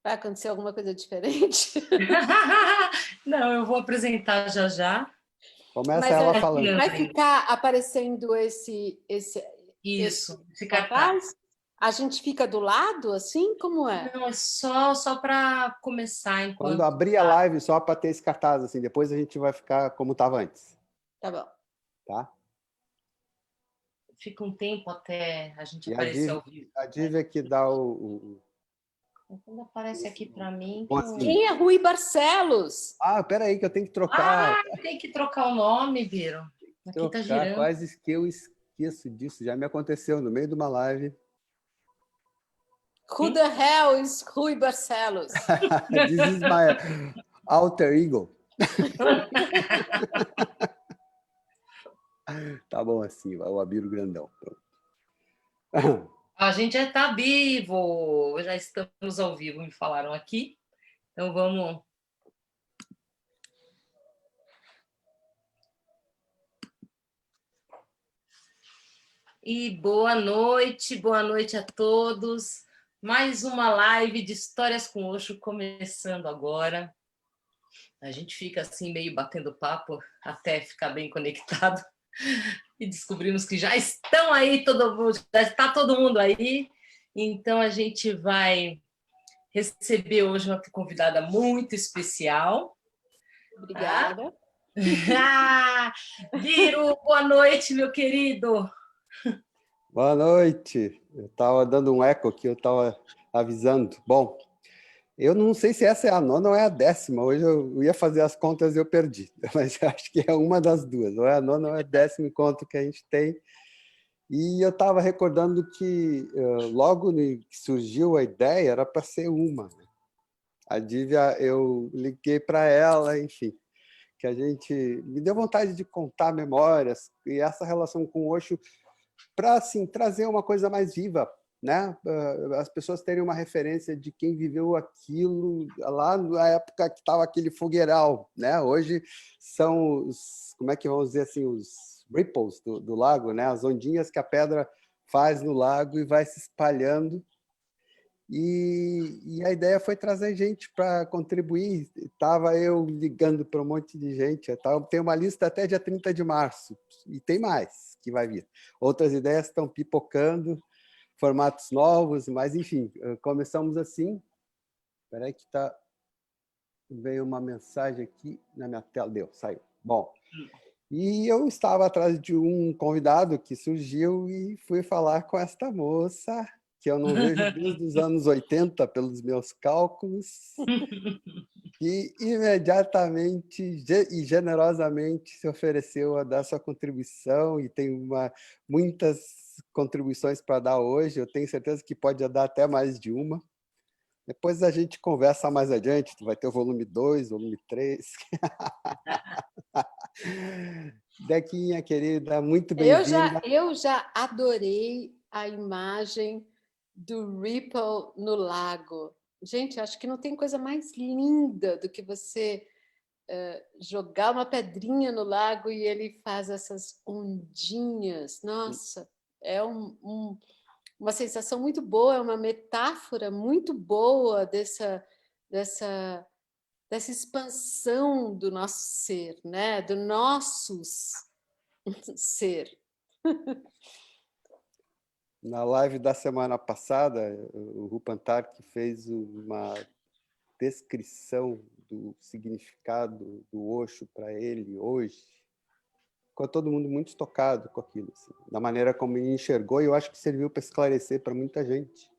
Vai acontecer alguma coisa diferente? Não, eu vou apresentar já já. Começa ela Mas falando. vai ficar aparecendo Isso, esse cartaz? A gente fica do lado, assim? Como é? Não, é só para começar enquanto... Quando abrir a live, só para ter esse cartaz, assim, depois a gente vai ficar como estava antes. Tá bom. Tá? Fica um tempo até a gente E aparecer ao vivo. a Dívia que dá Quando aparece aqui para mim... Quem é Rui Barcelos? Ah, peraí, que eu tenho que trocar. Ah, tem que trocar o nome, Biro. Aqui tá girando. Quase que eu esqueço disso. Já me aconteceu no meio de uma live. Who the hell is Rui Barcelos? This is my alter ego. Tá bom assim, o Abiro grandão. Pronto. A gente já está vivo, já estamos ao vivo, me falaram aqui. Então vamos... E boa noite a todos. Mais uma live de Histórias com Osho começando agora. A gente fica assim meio batendo papo até ficar bem conectado. E descobrimos que já estão aí, já está todo mundo aí. Então a gente vai receber hoje uma convidada muito especial. Obrigada. Biro, boa noite, meu querido. Boa noite. Eu estava dando um eco aqui, eu estava avisando. Bom, eu não sei se essa é a nona ou é a 10ª. Hoje eu ia fazer as contas e eu perdi. Mas eu acho que é uma das duas. Ou é a nona ou é a 10º encontro que a gente tem. E eu estava recordando que logo que surgiu a ideia, era para ser uma. A Dívia, eu liguei para ela, enfim, que a gente me deu vontade de contar memórias e essa relação com o Osho para assim, trazer uma coisa mais viva, né? As pessoas terem uma referência de quem viveu aquilo lá na época que estava aquele fogueiral, né? Hoje são os, como é que vamos dizer assim, os ripples do lago, né? As ondinhas que a pedra faz no lago e vai se espalhando. E a ideia foi trazer gente para contribuir. Estava eu ligando para um monte de gente. Tem uma lista até dia 30 de março, e tem mais que vai vir. Outras ideias estão pipocando, formatos novos, mas, enfim, começamos assim. Espera aí que veio uma mensagem aqui na minha tela. Saiu. Bom, e eu estava atrás de um convidado que surgiu e fui falar com esta moça, que eu não vejo desde os anos 80, pelos meus cálculos, e imediatamente e generosamente se ofereceu a dar sua contribuição, e tem muitas contribuições para dar hoje, eu tenho certeza que pode dar até mais de uma. Depois a gente conversa mais adiante, vai ter o volume 2, volume 3. Dequinha, querida, muito bem-vinda. Eu já adorei a imagem do Ripple no lago. Gente, acho que não tem coisa mais linda do que você jogar uma pedrinha no lago e ele faz essas ondinhas. Nossa, é uma sensação muito boa, é uma metáfora muito boa dessa expansão do nosso ser, né? Do nossos ser. Na live da semana passada, o Rupantar que fez uma descrição do significado do Osho para ele hoje. Ficou todo mundo muito tocado com aquilo, assim, da maneira como ele enxergou, e eu acho que serviu para esclarecer para muita gente.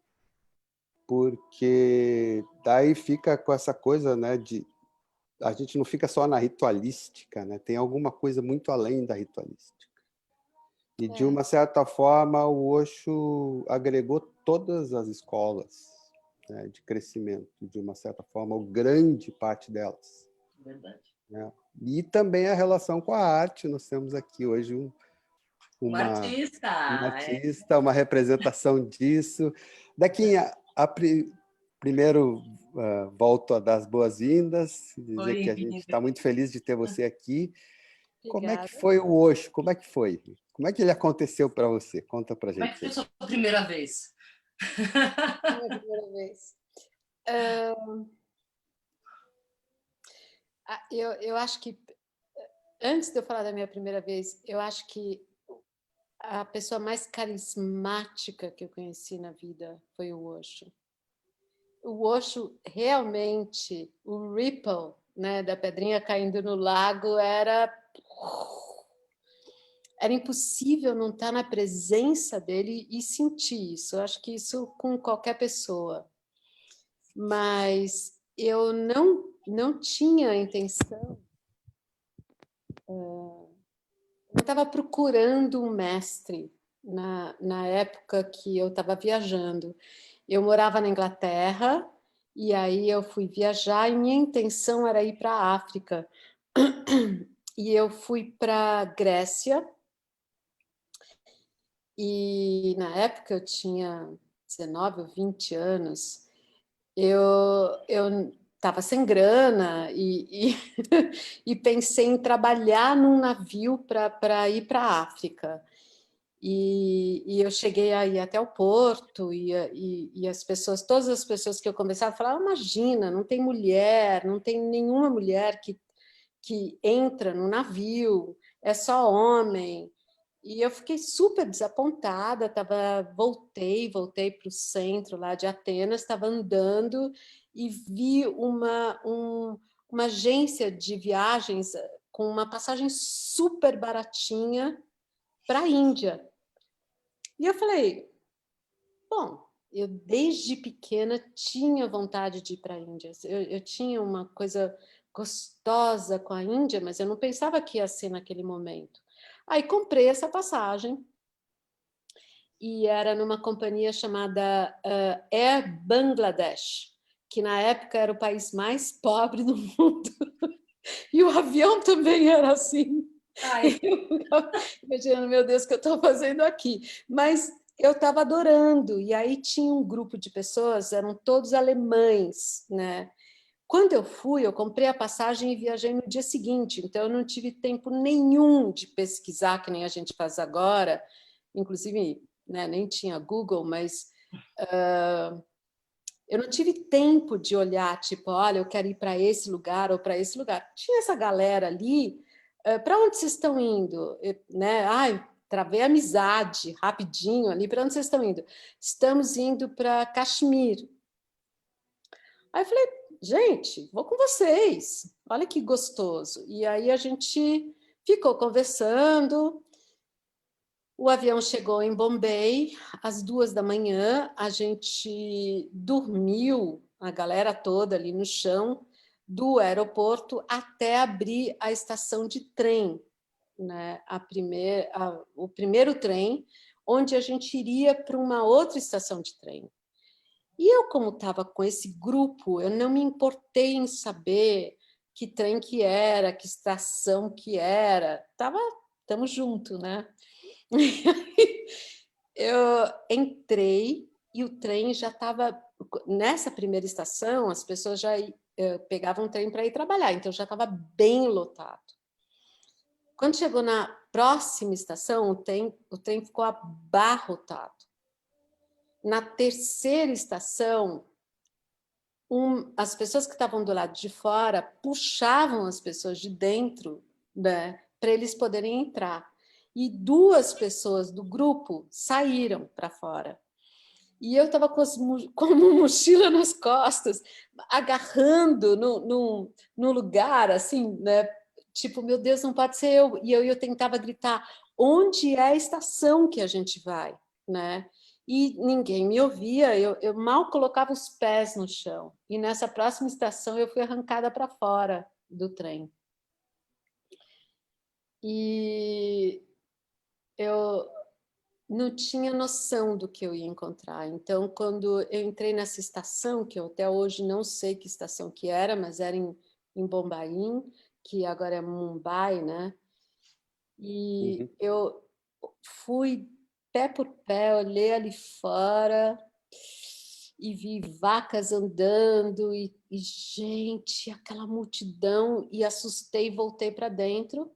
Porque daí fica com essa coisa, né, de a gente não fica só na ritualística, né? Tem alguma coisa muito além da ritualística. E, de uma certa forma, o Osho agregou todas as escolas, né, de crescimento, de uma certa forma, ou grande parte delas. Verdade. Né? E também a relação com a arte. Nós temos aqui hoje uma artista, uma representação disso. Dequinha, primeiro volto a dar as boas-vindas, dizer que a gente está muito feliz de ter você aqui. Obrigada. Como é que foi o Osho? Como é que foi? Como é que ele aconteceu para você? Conta para a gente. Como é que foi a sua primeira vez? Minha primeira vez. Eu acho que, antes de eu falar da minha primeira vez, eu acho que a pessoa mais carismática que eu conheci na vida foi o Osho. O Osho realmente, o ripple, né, da pedrinha caindo no lago era impossível não estar na presença dele e sentir isso. Eu acho que isso com qualquer pessoa. Mas eu não tinha a intenção. Eu estava procurando um mestre na época que eu estava viajando. Eu morava na Inglaterra e aí eu fui viajar e minha intenção era ir para a África. E eu fui para a Grécia e na época eu tinha 19 ou 20 anos. Eu estava sem grana e pensei em trabalhar num navio para ir para a África. E eu cheguei aí até o porto e as pessoas, todas as pessoas que eu conversava falavam, imagina, não tem mulher, não tem nenhuma mulher que entra no navio, é só homem. E eu fiquei super desapontada, voltei para o centro lá de Atenas, estava andando e vi uma agência de viagens com uma passagem super baratinha para a Índia. E eu falei, bom, eu desde pequena tinha vontade de ir para a Índia. Eu tinha uma coisa gostosa com a Índia, mas eu não pensava que ia ser naquele momento. Aí comprei essa passagem e era numa companhia chamada Air Bangladesh, que na época era o país mais pobre do mundo. E o avião também era assim. Ai. Imaginando, meu Deus, o que eu estou fazendo aqui? Mas eu estava adorando. E aí tinha um grupo de pessoas, eram todos alemães, né? Quando eu fui, eu comprei a passagem e viajei no dia seguinte, então eu não tive tempo nenhum de pesquisar, que nem a gente faz agora, inclusive, né, nem tinha Google, mas eu não tive tempo de olhar, tipo, olha, eu quero ir para esse lugar ou para esse lugar. Tinha essa galera ali, para onde vocês estão indo? Né? Ai, travei amizade rapidinho ali, para onde vocês estão indo? Estamos indo para Caxemir. Aí eu falei, gente, vou com vocês, olha que gostoso. E aí a gente ficou conversando, o avião chegou em Bombay às 2 da manhã, a gente dormiu, a galera toda ali no chão, do aeroporto até abrir a estação de trem, né? O primeiro trem, onde a gente iria para uma outra estação de trem. E eu, como estava com esse grupo, eu não me importei em saber que trem que era, que estação que era. Estamos juntos, né? Eu entrei e o trem já estava... Nessa primeira estação, as pessoas já pegavam um trem para ir trabalhar, então já estava bem lotado. Quando chegou na próxima estação, o trem ficou abarrotado. Na terceira estação, as pessoas que estavam do lado de fora puxavam as pessoas de dentro, né, para eles poderem entrar. E 2 pessoas do grupo saíram para fora. E eu estava com uma mochila nas costas, agarrando no lugar, assim, né? Tipo, meu Deus, não pode ser eu. E eu tentava gritar, onde é a estação que a gente vai? Né? E ninguém me ouvia, eu mal colocava os pés no chão. E nessa próxima estação eu fui arrancada para fora do trem. E eu não tinha noção do que eu ia encontrar. Então, quando eu entrei nessa estação, que eu até hoje não sei que estação que era, mas era em Bombaim, que agora é Mumbai, né? E eu fui pé por pé, olhei ali fora e vi vacas andando e gente, aquela multidão, e assustei e voltei para dentro.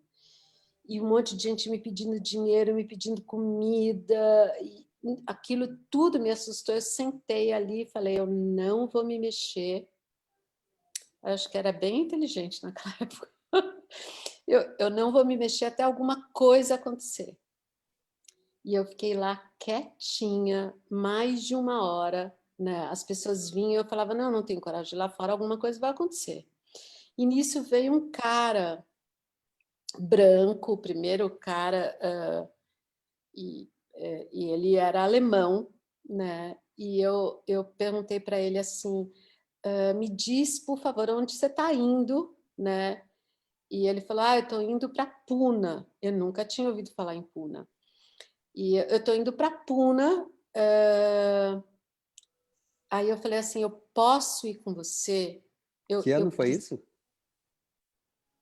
E um monte de gente me pedindo dinheiro, me pedindo comida. aquilo tudo me assustou. Eu sentei ali e falei, eu não vou me mexer. Eu acho que era bem inteligente naquela época. Eu não vou me mexer até alguma coisa acontecer. E eu fiquei lá quietinha, mais de 1 hora, né? As pessoas vinham e eu falava, não, não tenho coragem de ir lá fora, alguma coisa vai acontecer. E nisso veio um cara branco, o primeiro cara, e ele era alemão, né? E eu perguntei para ele assim, me diz, por favor, onde você está indo, né? E ele falou, eu estou indo para Puna. Eu nunca tinha ouvido falar em Puna. E eu estou indo para Puna. Aí eu falei assim, eu posso ir com você? Que ano foi isso?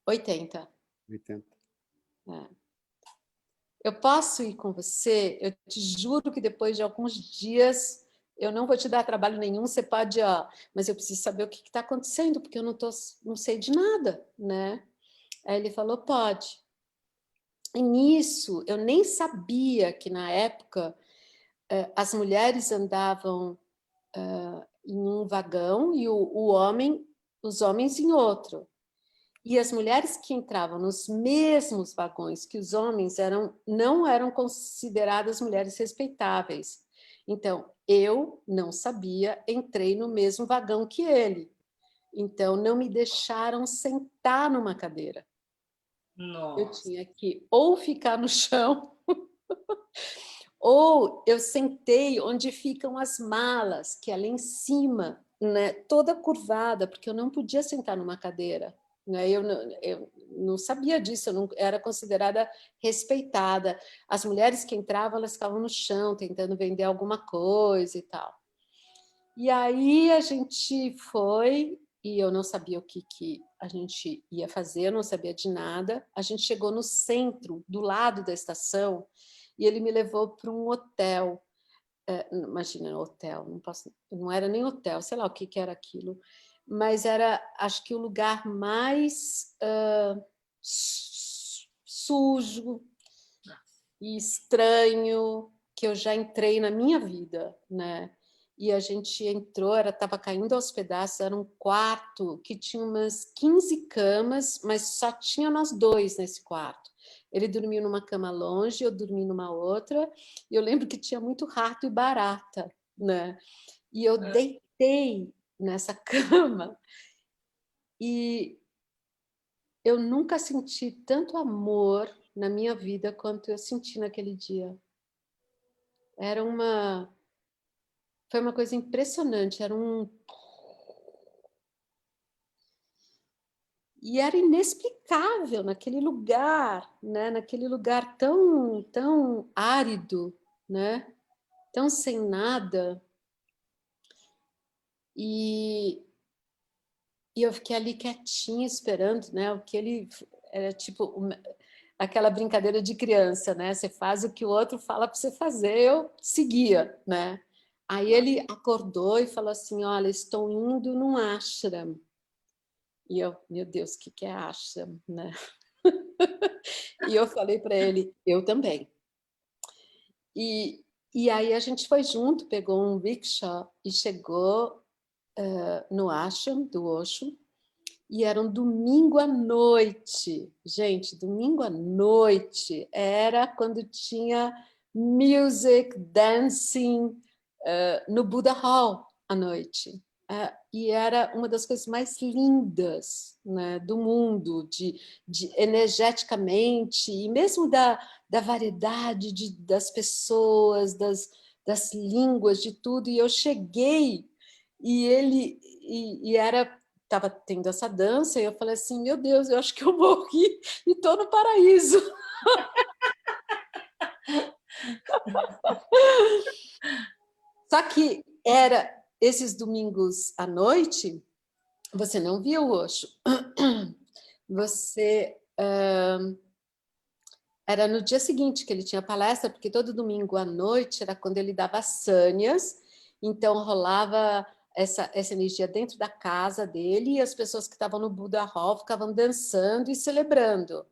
80. 80. É. Eu posso ir com você? Eu te juro que depois de alguns dias eu não vou te dar trabalho nenhum, você pode, mas eu preciso saber o que está acontecendo, porque eu não sei de nada, né? Aí ele falou, pode. E nisso, eu nem sabia que na época as mulheres andavam em um vagão e os homens em outro. E as mulheres que entravam nos mesmos vagões que os homens não eram consideradas mulheres respeitáveis. Então, eu não sabia, entrei no mesmo vagão que ele. Então, não me deixaram sentar numa cadeira. Nossa. Eu tinha que ou ficar no chão, ou eu sentei onde ficam as malas, que é lá em cima, né, toda curvada, porque eu não podia sentar numa cadeira. Né? Eu não sabia disso, eu não era considerada respeitada. As mulheres que entravam, elas ficavam no chão, tentando vender alguma coisa e tal. E aí a gente foi, e eu não sabia o que a gente ia fazer, eu não sabia de nada. A gente chegou no centro, do lado da estação, e ele me levou para um hotel. Imagina, hotel, não era nem hotel, sei lá o que era aquilo, mas era, acho que o lugar mais sujo e estranho que eu já entrei na minha vida, né? E a gente entrou, estava caindo aos pedaços, era um quarto que tinha umas 15 camas, mas só tinha nós dois nesse quarto. Ele dormiu numa cama longe, eu dormi numa outra, e eu lembro que tinha muito rato e barata, né? E eu deitei nessa cama e eu nunca senti tanto amor na minha vida quanto eu senti naquele dia. Foi uma coisa impressionante, e era inexplicável naquele lugar, né? Naquele lugar tão árido, né? Tão sem nada. E eu fiquei ali quietinha esperando, né? O que ele era tipo aquela brincadeira de criança, né? Você faz o que o outro fala para você fazer, eu seguia, né? Aí ele acordou e falou assim, olha, estou indo num ashram. E eu, meu Deus, o que é ashram, né? E eu falei para ele, eu também. E aí a gente foi junto, pegou um rickshaw e chegou no ashram do Osho, e era um domingo à noite. Gente, domingo à noite era quando tinha music, dancing no Buddha Hall à noite. E era uma das coisas mais lindas, né, do mundo, de energeticamente, e mesmo da variedade das pessoas, das línguas, de tudo. E eu cheguei, e ele estava tendo essa dança, e eu falei assim, meu Deus, eu acho que eu morri e estou no paraíso. Só que era esses domingos à noite, você não via o Osho. Você... era no dia seguinte que ele tinha palestra, porque todo domingo à noite era quando ele dava sânias, então rolava essa energia dentro da casa dele, e as pessoas que estavam no Buddha Hall ficavam dançando e celebrando.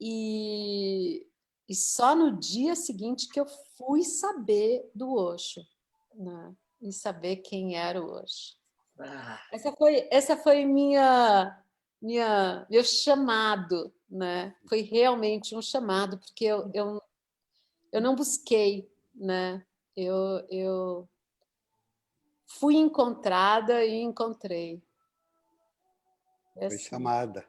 E E só no dia seguinte que eu fui saber do Osho, né? E saber quem era o Osho. Essa foi meu chamado, né? Foi realmente um chamado, porque eu não busquei, né? Eu fui encontrada e encontrei. Foi Assim, chamada.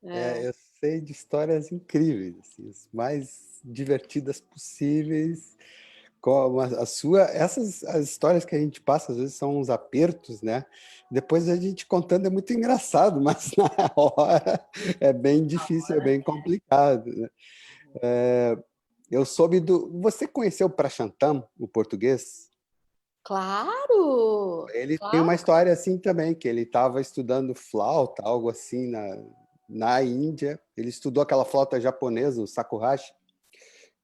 é. Eu sei de histórias incríveis, assim, as mais divertidas possíveis. Como as histórias que a gente passa, às vezes são uns apertos, né? Depois a gente contando é muito engraçado, mas na hora é bem difícil, é bem complicado, né? Eu soube do... Você conheceu o Prachantam, o português? Claro, Ele tem uma claro. história assim também, que ele estava estudando flauta, algo assim, na Índia. Ele estudou aquela flauta japonesa, o shakuhachi,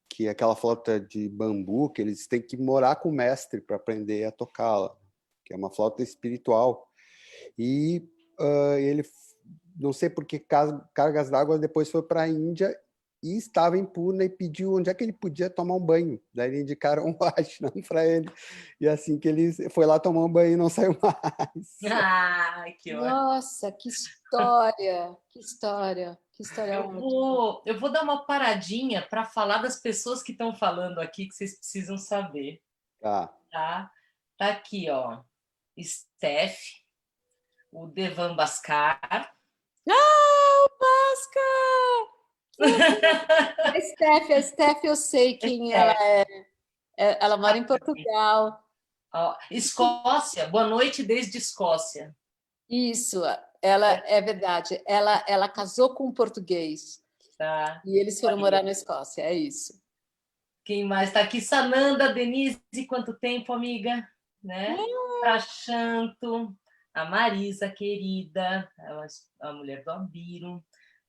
que é aquela flauta de bambu, que eles têm que morar com o mestre para aprender a tocá-la, que é uma flauta espiritual. E ele, não sei por que cargas d'água, depois foi para a Índia e estava em Pune e pediu onde é que ele podia tomar um banho. Daí indicaram um ashram para ele. E assim que ele foi lá tomar um banho e não saiu mais. Ah, que ótimo. Nossa, que história, que história, que história ótima. Eu vou dar uma paradinha para falar das pessoas que estão falando aqui, que vocês precisam saber. Tá. Tá? Tá aqui, ó. Steph, o Devan Bhaskar. Ah, o Pascal! A Steph, eu sei quem ela é. Ela mora em Portugal. Ó, Escócia, boa noite desde Escócia. Isso, ela é verdade. Ela casou com um português Tá? e eles foram morar na Escócia, é isso. Quem mais está aqui? Sananda, Denise, quanto tempo, amiga? Né? Prachanto, a Marisa, querida, a mulher do Abiro,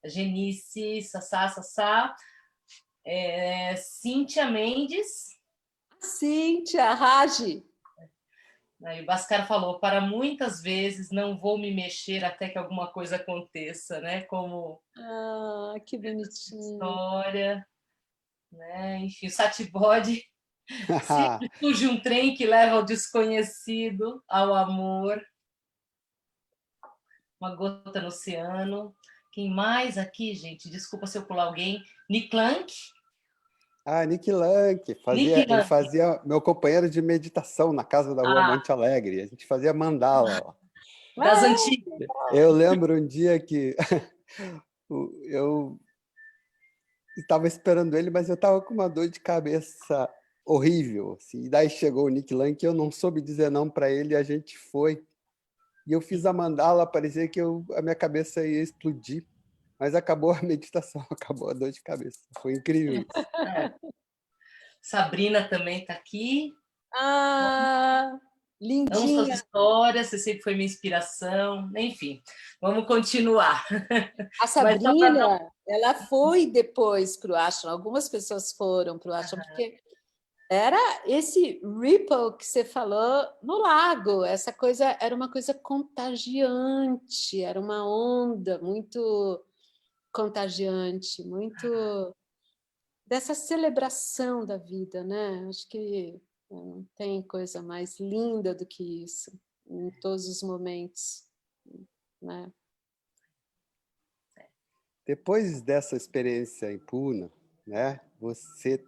a Genice, Sassá, Cíntia Mendes. Cíntia, Raji. Aí o Bhaskar falou, para muitas vezes não vou me mexer até que alguma coisa aconteça, né? Como Que bonitinho. história, né? Enfim, o Satibode, sempre surge um trem que leva ao desconhecido, ao amor. Uma gota no oceano. Quem mais aqui, gente? Desculpa se eu pular alguém. Nick Lank. Nick Lank, ele fazia meu companheiro de meditação na casa da Rua Monte Alegre. A gente fazia mandala. Das antigas. Eu lembro um dia que eu estava esperando ele, mas eu estava com uma dor de cabeça horrível. Assim. E daí chegou o Nick Lank, eu não soube dizer não para ele, e a gente foi. E eu fiz a mandala, parecia que a minha cabeça ia explodir. Mas acabou a meditação, acabou a dor de cabeça. Foi incrível isso. Sabrina também está aqui. Lindinha. Amo suas histórias, você sempre foi minha inspiração. Enfim, vamos continuar. A Sabrina, ela foi depois para o ashram. Algumas pessoas foram para o ashram, porque era esse ripple que você falou no lago. Essa coisa era uma coisa contagiante, era uma onda muito contagiante, muito dessa celebração da vida, né? Acho que não tem coisa mais linda do que isso, em todos os momentos, né? Depois dessa experiência em Pune, né? Você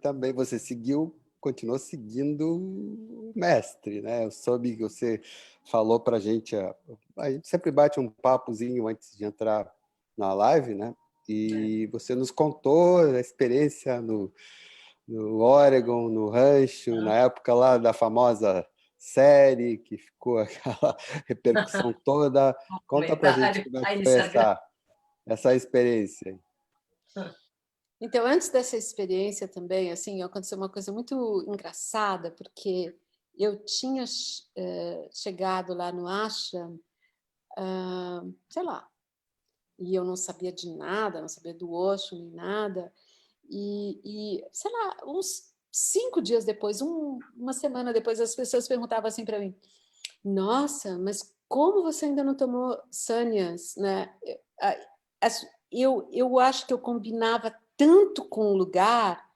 continuou seguindo o mestre, né? Eu soube que você falou para a gente sempre bate um papozinho antes de entrar na live, né? E você nos contou a experiência no Oregon, no rancho, na época lá da famosa série, que ficou aquela repercussão toda. Conta para a gente como é que foi essa experiência. Então, antes dessa experiência também, assim, aconteceu uma coisa muito engraçada, porque eu tinha chegado lá no ashram, sei lá, e eu não sabia de nada, não sabia do Osho nem nada, e sei lá, uns 5 dias depois, uma semana depois, as pessoas perguntavam assim para mim: nossa, mas como você ainda não tomou sannyas, né? Eu acho que eu combinava tanto com o lugar,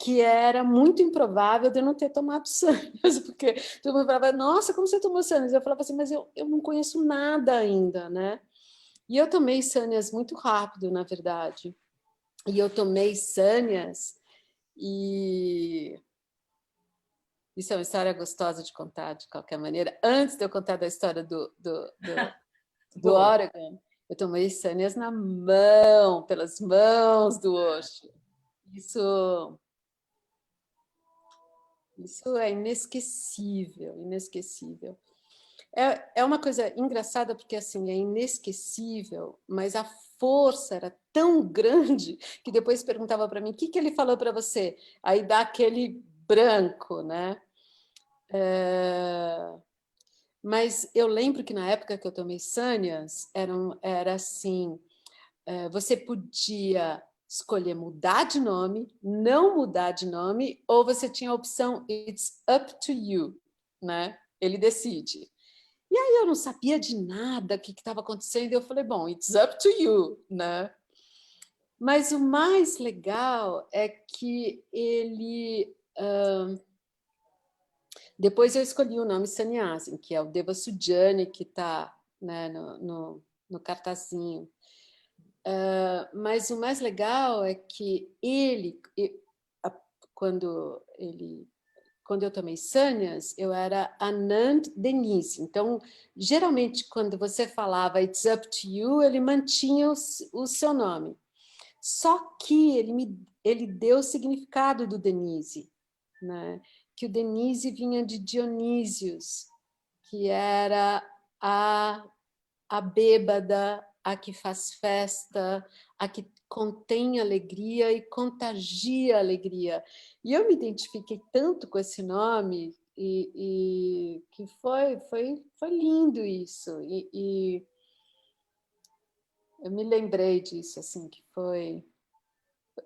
que era muito improvável de eu não ter tomado sânias, porque todo mundo falava, nossa, como você tomou sânias? Eu falava assim, mas eu não conheço nada ainda, né? E eu tomei sânias muito rápido, na verdade. E eu tomei sânias e... Isso é uma história gostosa de contar, de qualquer maneira. Antes de eu contar da história do Oregon, eu tomei sânias na mão, pelas mãos do Osho. Isso é inesquecível, inesquecível. É uma coisa engraçada, porque assim, é inesquecível, mas a força era tão grande que depois perguntava para mim, o que ele falou para você? Aí dá aquele branco, né? Mas eu lembro que na época que eu tomei sânias, era assim, você podia escolher mudar de nome, não mudar de nome, ou você tinha a opção it's up to you, né? Ele decide. E aí eu não sabia de nada o que estava acontecendo, e eu falei, bom, it's up to you, né? Mas o mais legal é que ele... depois eu escolhi o nome Sannyasin, que é o Deva Sujani, que está, né, no cartazinho. Mas o mais legal é que quando eu tomei sânias, eu era Anand Denise. Então, geralmente, quando você falava It's up to you, ele mantinha o seu nome. Só que ele deu o significado do Denise, né? Que o Denise vinha de Dionísios, que era a bêbada, a que faz festa, a que contém alegria e contagia alegria. E eu me identifiquei tanto com esse nome e que foi lindo isso. E eu me lembrei disso, assim, que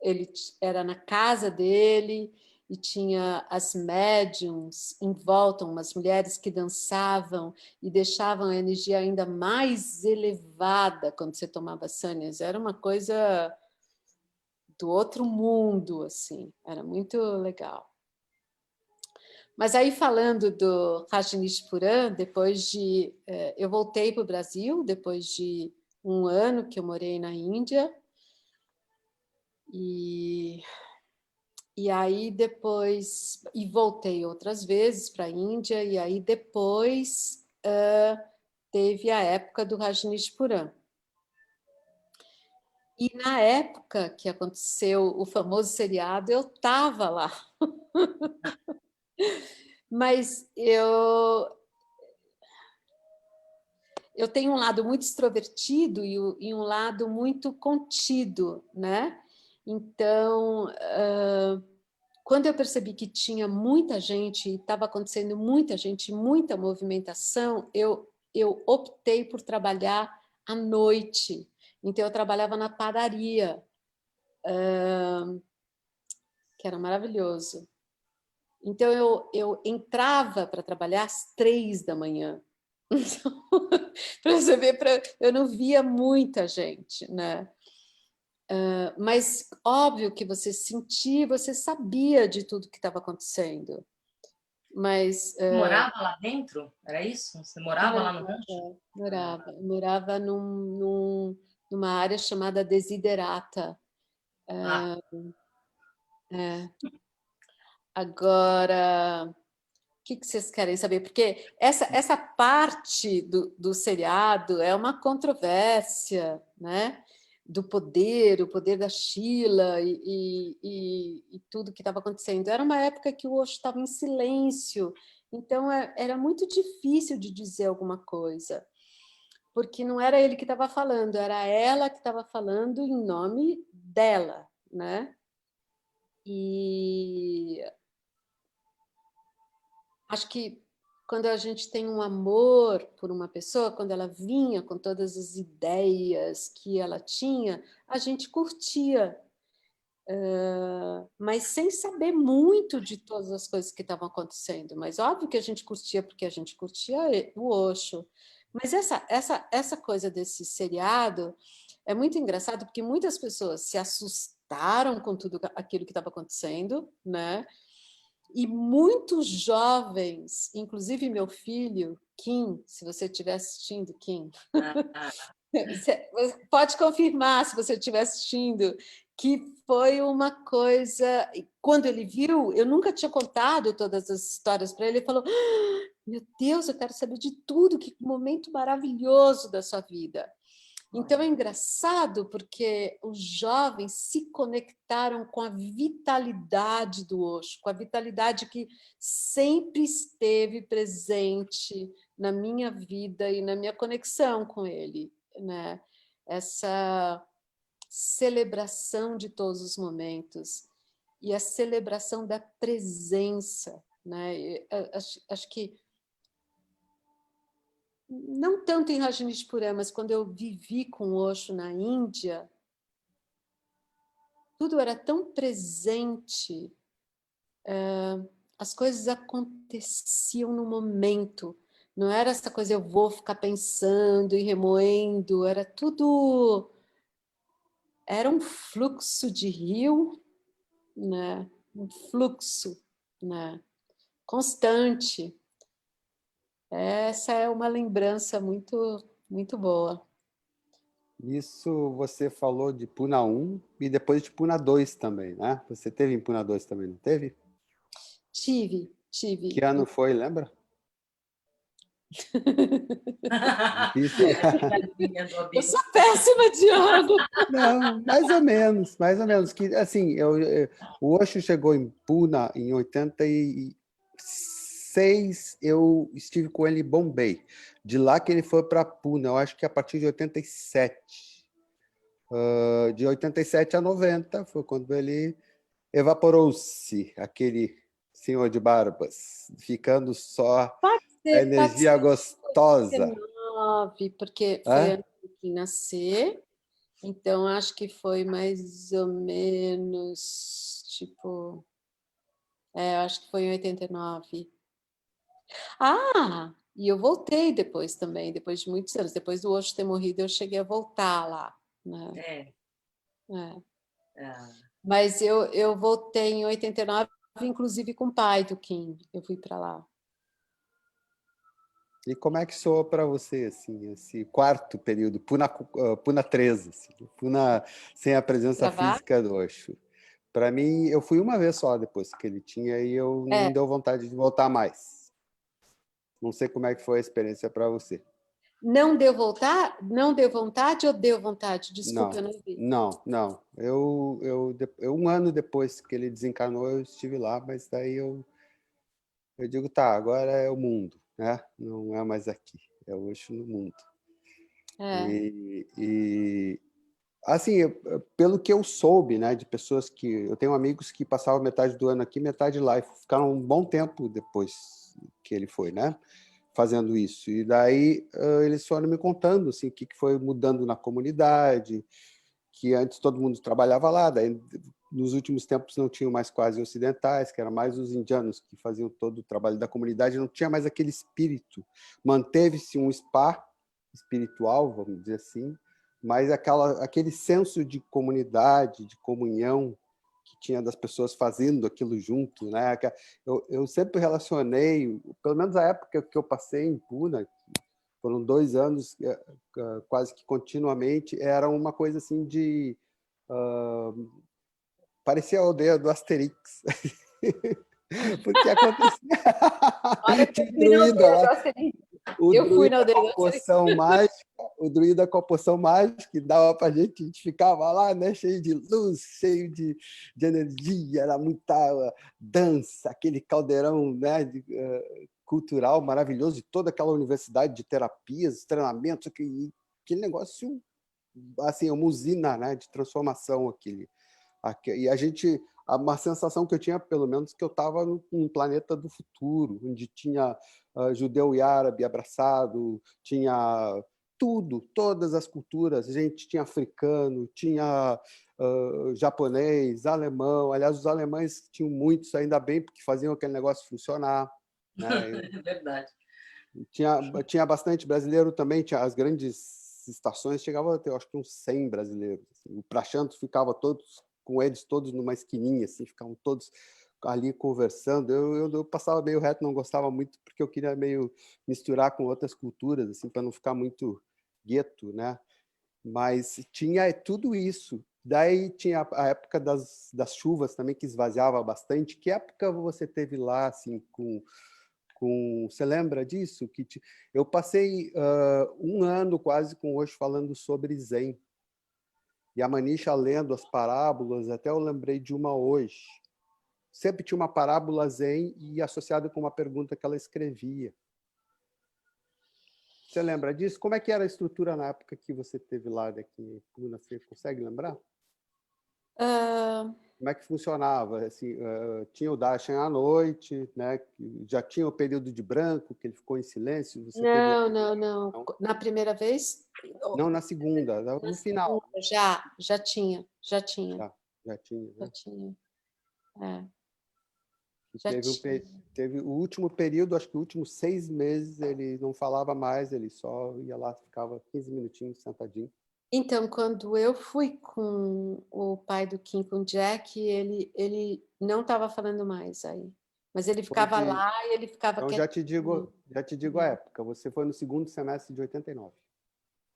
ele era na casa dele e tinha as médiums em volta, umas mulheres que dançavam e deixavam a energia ainda mais elevada quando você tomava sânias. Era uma coisa do outro mundo, assim. Era muito legal. Mas aí, falando do Rajneeshpuram, eu voltei para o Brasil, depois de um ano que eu morei na Índia, e aí depois, e voltei outras vezes para a Índia, e aí depois teve a época do Rajneeshpuram. E na época que aconteceu o famoso seriado, eu estava lá. Mas eu tenho um lado muito extrovertido e um lado muito contido, né? Então, quando eu percebi que tinha muita gente, estava acontecendo muita gente, muita movimentação, eu optei por trabalhar à noite. Então, eu trabalhava na padaria, que era maravilhoso. Então, eu entrava para trabalhar às 3 da manhã. Para você ver, eu não via muita gente, né? Mas óbvio que você sentia, você sabia de tudo que estava acontecendo. Mas morava lá dentro? Era isso? Você morava lá no rancho? Morava numa área chamada Desiderata. Agora, o que vocês querem saber? Porque essa parte do seriado é uma controvérsia, né? Do poder, o poder da Sheila e tudo que estava acontecendo. Era uma época que o Osho estava em silêncio, então era muito difícil de dizer alguma coisa, porque não era ele que estava falando, era ela que estava falando em nome dela, né? E acho que quando a gente tem um amor por uma pessoa, quando ela vinha com todas as ideias que ela tinha, a gente curtia, mas sem saber muito de todas as coisas que estavam acontecendo. Mas óbvio que a gente curtia porque a gente curtia o Osho. Mas essa coisa desse seriado é muito engraçado porque muitas pessoas se assustaram conectaram com tudo aquilo que estava acontecendo, né? E muitos jovens, inclusive meu filho, Kim, se você estiver assistindo, Kim, você pode confirmar, se você estiver assistindo, que foi uma coisa... Quando ele viu, eu nunca tinha contado todas as histórias para ele, ele falou, meu Deus, eu quero saber de tudo, que momento maravilhoso da sua vida. Então, é engraçado porque os jovens se conectaram com a vitalidade do Osho, com a vitalidade que sempre esteve presente na minha vida e na minha conexão com ele, né? Essa celebração de todos os momentos e a celebração da presença, né? Acho que não tanto em Rajneeshpuram, mas quando eu vivi com Osho na Índia, tudo era tão presente, as coisas aconteciam no momento, não era essa coisa, eu vou ficar pensando e remoendo, era tudo... Era um fluxo de rio, né? Um fluxo, né? Constante. Essa é uma lembrança muito, muito boa. Isso você falou de Puna 1 e depois de Puna 2 também, né? Você teve em Puna 2 também, não teve? Tive. Que ano foi, lembra? Difícil. Eu sou péssima, Diogo. Não, mais ou menos, mais ou menos. Que, assim, o Osho chegou em Pune em 86, eu estive com ele em Bombay. De lá que ele foi para Pune, eu acho que a partir de 87. De 87 a 90 foi quando ele evaporou-se, aquele senhor de barbas, ficando só a Pode energia ser gostosa. 89, porque foi Hã? antes de nascer, então acho que foi mais ou menos, tipo... acho que foi em 89. Ah, e eu voltei depois também, depois de muitos anos. Depois do Osho ter morrido, eu cheguei a voltar lá, né? Mas eu voltei em 89, inclusive com o pai do Kim. Eu fui para lá. E como é que soou para você assim, esse quarto período, Puna 13, assim, Puna sem a presença Gravar? física do Osho? Para mim, eu fui uma vez só depois que ele tinha e eu não deu vontade de voltar mais. Não sei como é que foi a experiência para você. Não deu voltar? Não deu vontade ou deu vontade? Desculpa, Não, eu não vi. não. Um ano depois que ele desencarnou, eu estive lá, mas daí eu digo, tá, agora é o mundo, né? Não é mais aqui, é o Osho no mundo. E assim, pelo que eu soube, né, de pessoas que... Eu tenho amigos que passavam metade do ano aqui, metade lá, e ficaram um bom tempo depois que ele foi, né, fazendo isso. E daí eles foram me contando assim, o que foi mudando na comunidade, que antes todo mundo trabalhava lá, daí nos últimos tempos não tinham mais quase ocidentais, que eram mais os indianos que faziam todo o trabalho da comunidade, não tinha mais aquele espírito. Manteve-se um spa espiritual, vamos dizer assim, mas aquele senso de comunidade, de comunhão que tinha das pessoas fazendo aquilo junto, né? Eu sempre relacionei, pelo menos a época que eu passei em Pune, foram 2 anos quase que continuamente, era uma coisa assim de... parecia a aldeia do Asterix. Porque acontecia... Olha, Tinha eu fui na druida aldeia lá, do Asterix. o Eu fui na druida aldeia com do a Asterix. poção mágica, o druida com a poção mágica que dava pra gente, a gente ficava lá, né, cheio de luz, cheio de energia, era muita dança, aquele caldeirão, né, cultural maravilhoso, de toda aquela universidade de terapias, treinamentos, aquele negócio, assim, uma usina, né, de transformação, e a gente... Uma sensação que eu tinha, pelo menos, que eu estava num planeta do futuro, onde tinha judeu e árabe abraçado, tinha tudo, todas as culturas. A gente tinha africano, tinha japonês, alemão. Aliás, os alemães tinham muitos, ainda bem, porque faziam aquele negócio funcionar, né? É verdade. Tinha bastante brasileiro também, tinha as grandes estações, chegava a ter, acho que uns 100 brasileiros. Assim. O Prachanto ficava todos com eles todos numa esquininha, assim, ficavam todos ali conversando. Eu passava meio reto, não gostava muito, porque eu queria meio misturar com outras culturas, assim, para não ficar muito gueto, né? Mas tinha tudo isso. Daí tinha a época das chuvas também, que esvaziava bastante. Que época você teve lá, assim, você lembra disso? Eu passei um ano quase com o Osho falando sobre Zen. E a Manisha lendo as parábolas, até eu lembrei de uma hoje. Sempre tinha uma parábola Zen e associada com uma pergunta que ela escrevia. Você lembra disso? Como é que era a estrutura na época que você teve lá daqui? Você consegue lembrar? Como é que funcionava? Assim, tinha o Darshan à noite, né? Já tinha o período de branco, que ele ficou em silêncio. Você teve... Não. Na primeira vez? Não, na segunda, no final. Já tinha. Já tinha, né? Já tinha. É, teve o último período, acho que os últimos 6 meses, ele não falava mais, ele só ia lá, ficava 15 minutinhos sentadinho. Então, quando eu fui com o pai do Kim, com o Jack, ele não estava falando mais aí. Mas ele ficava lá e ele ficava então, quietinho. já te digo a época. Você foi no segundo semestre de 89.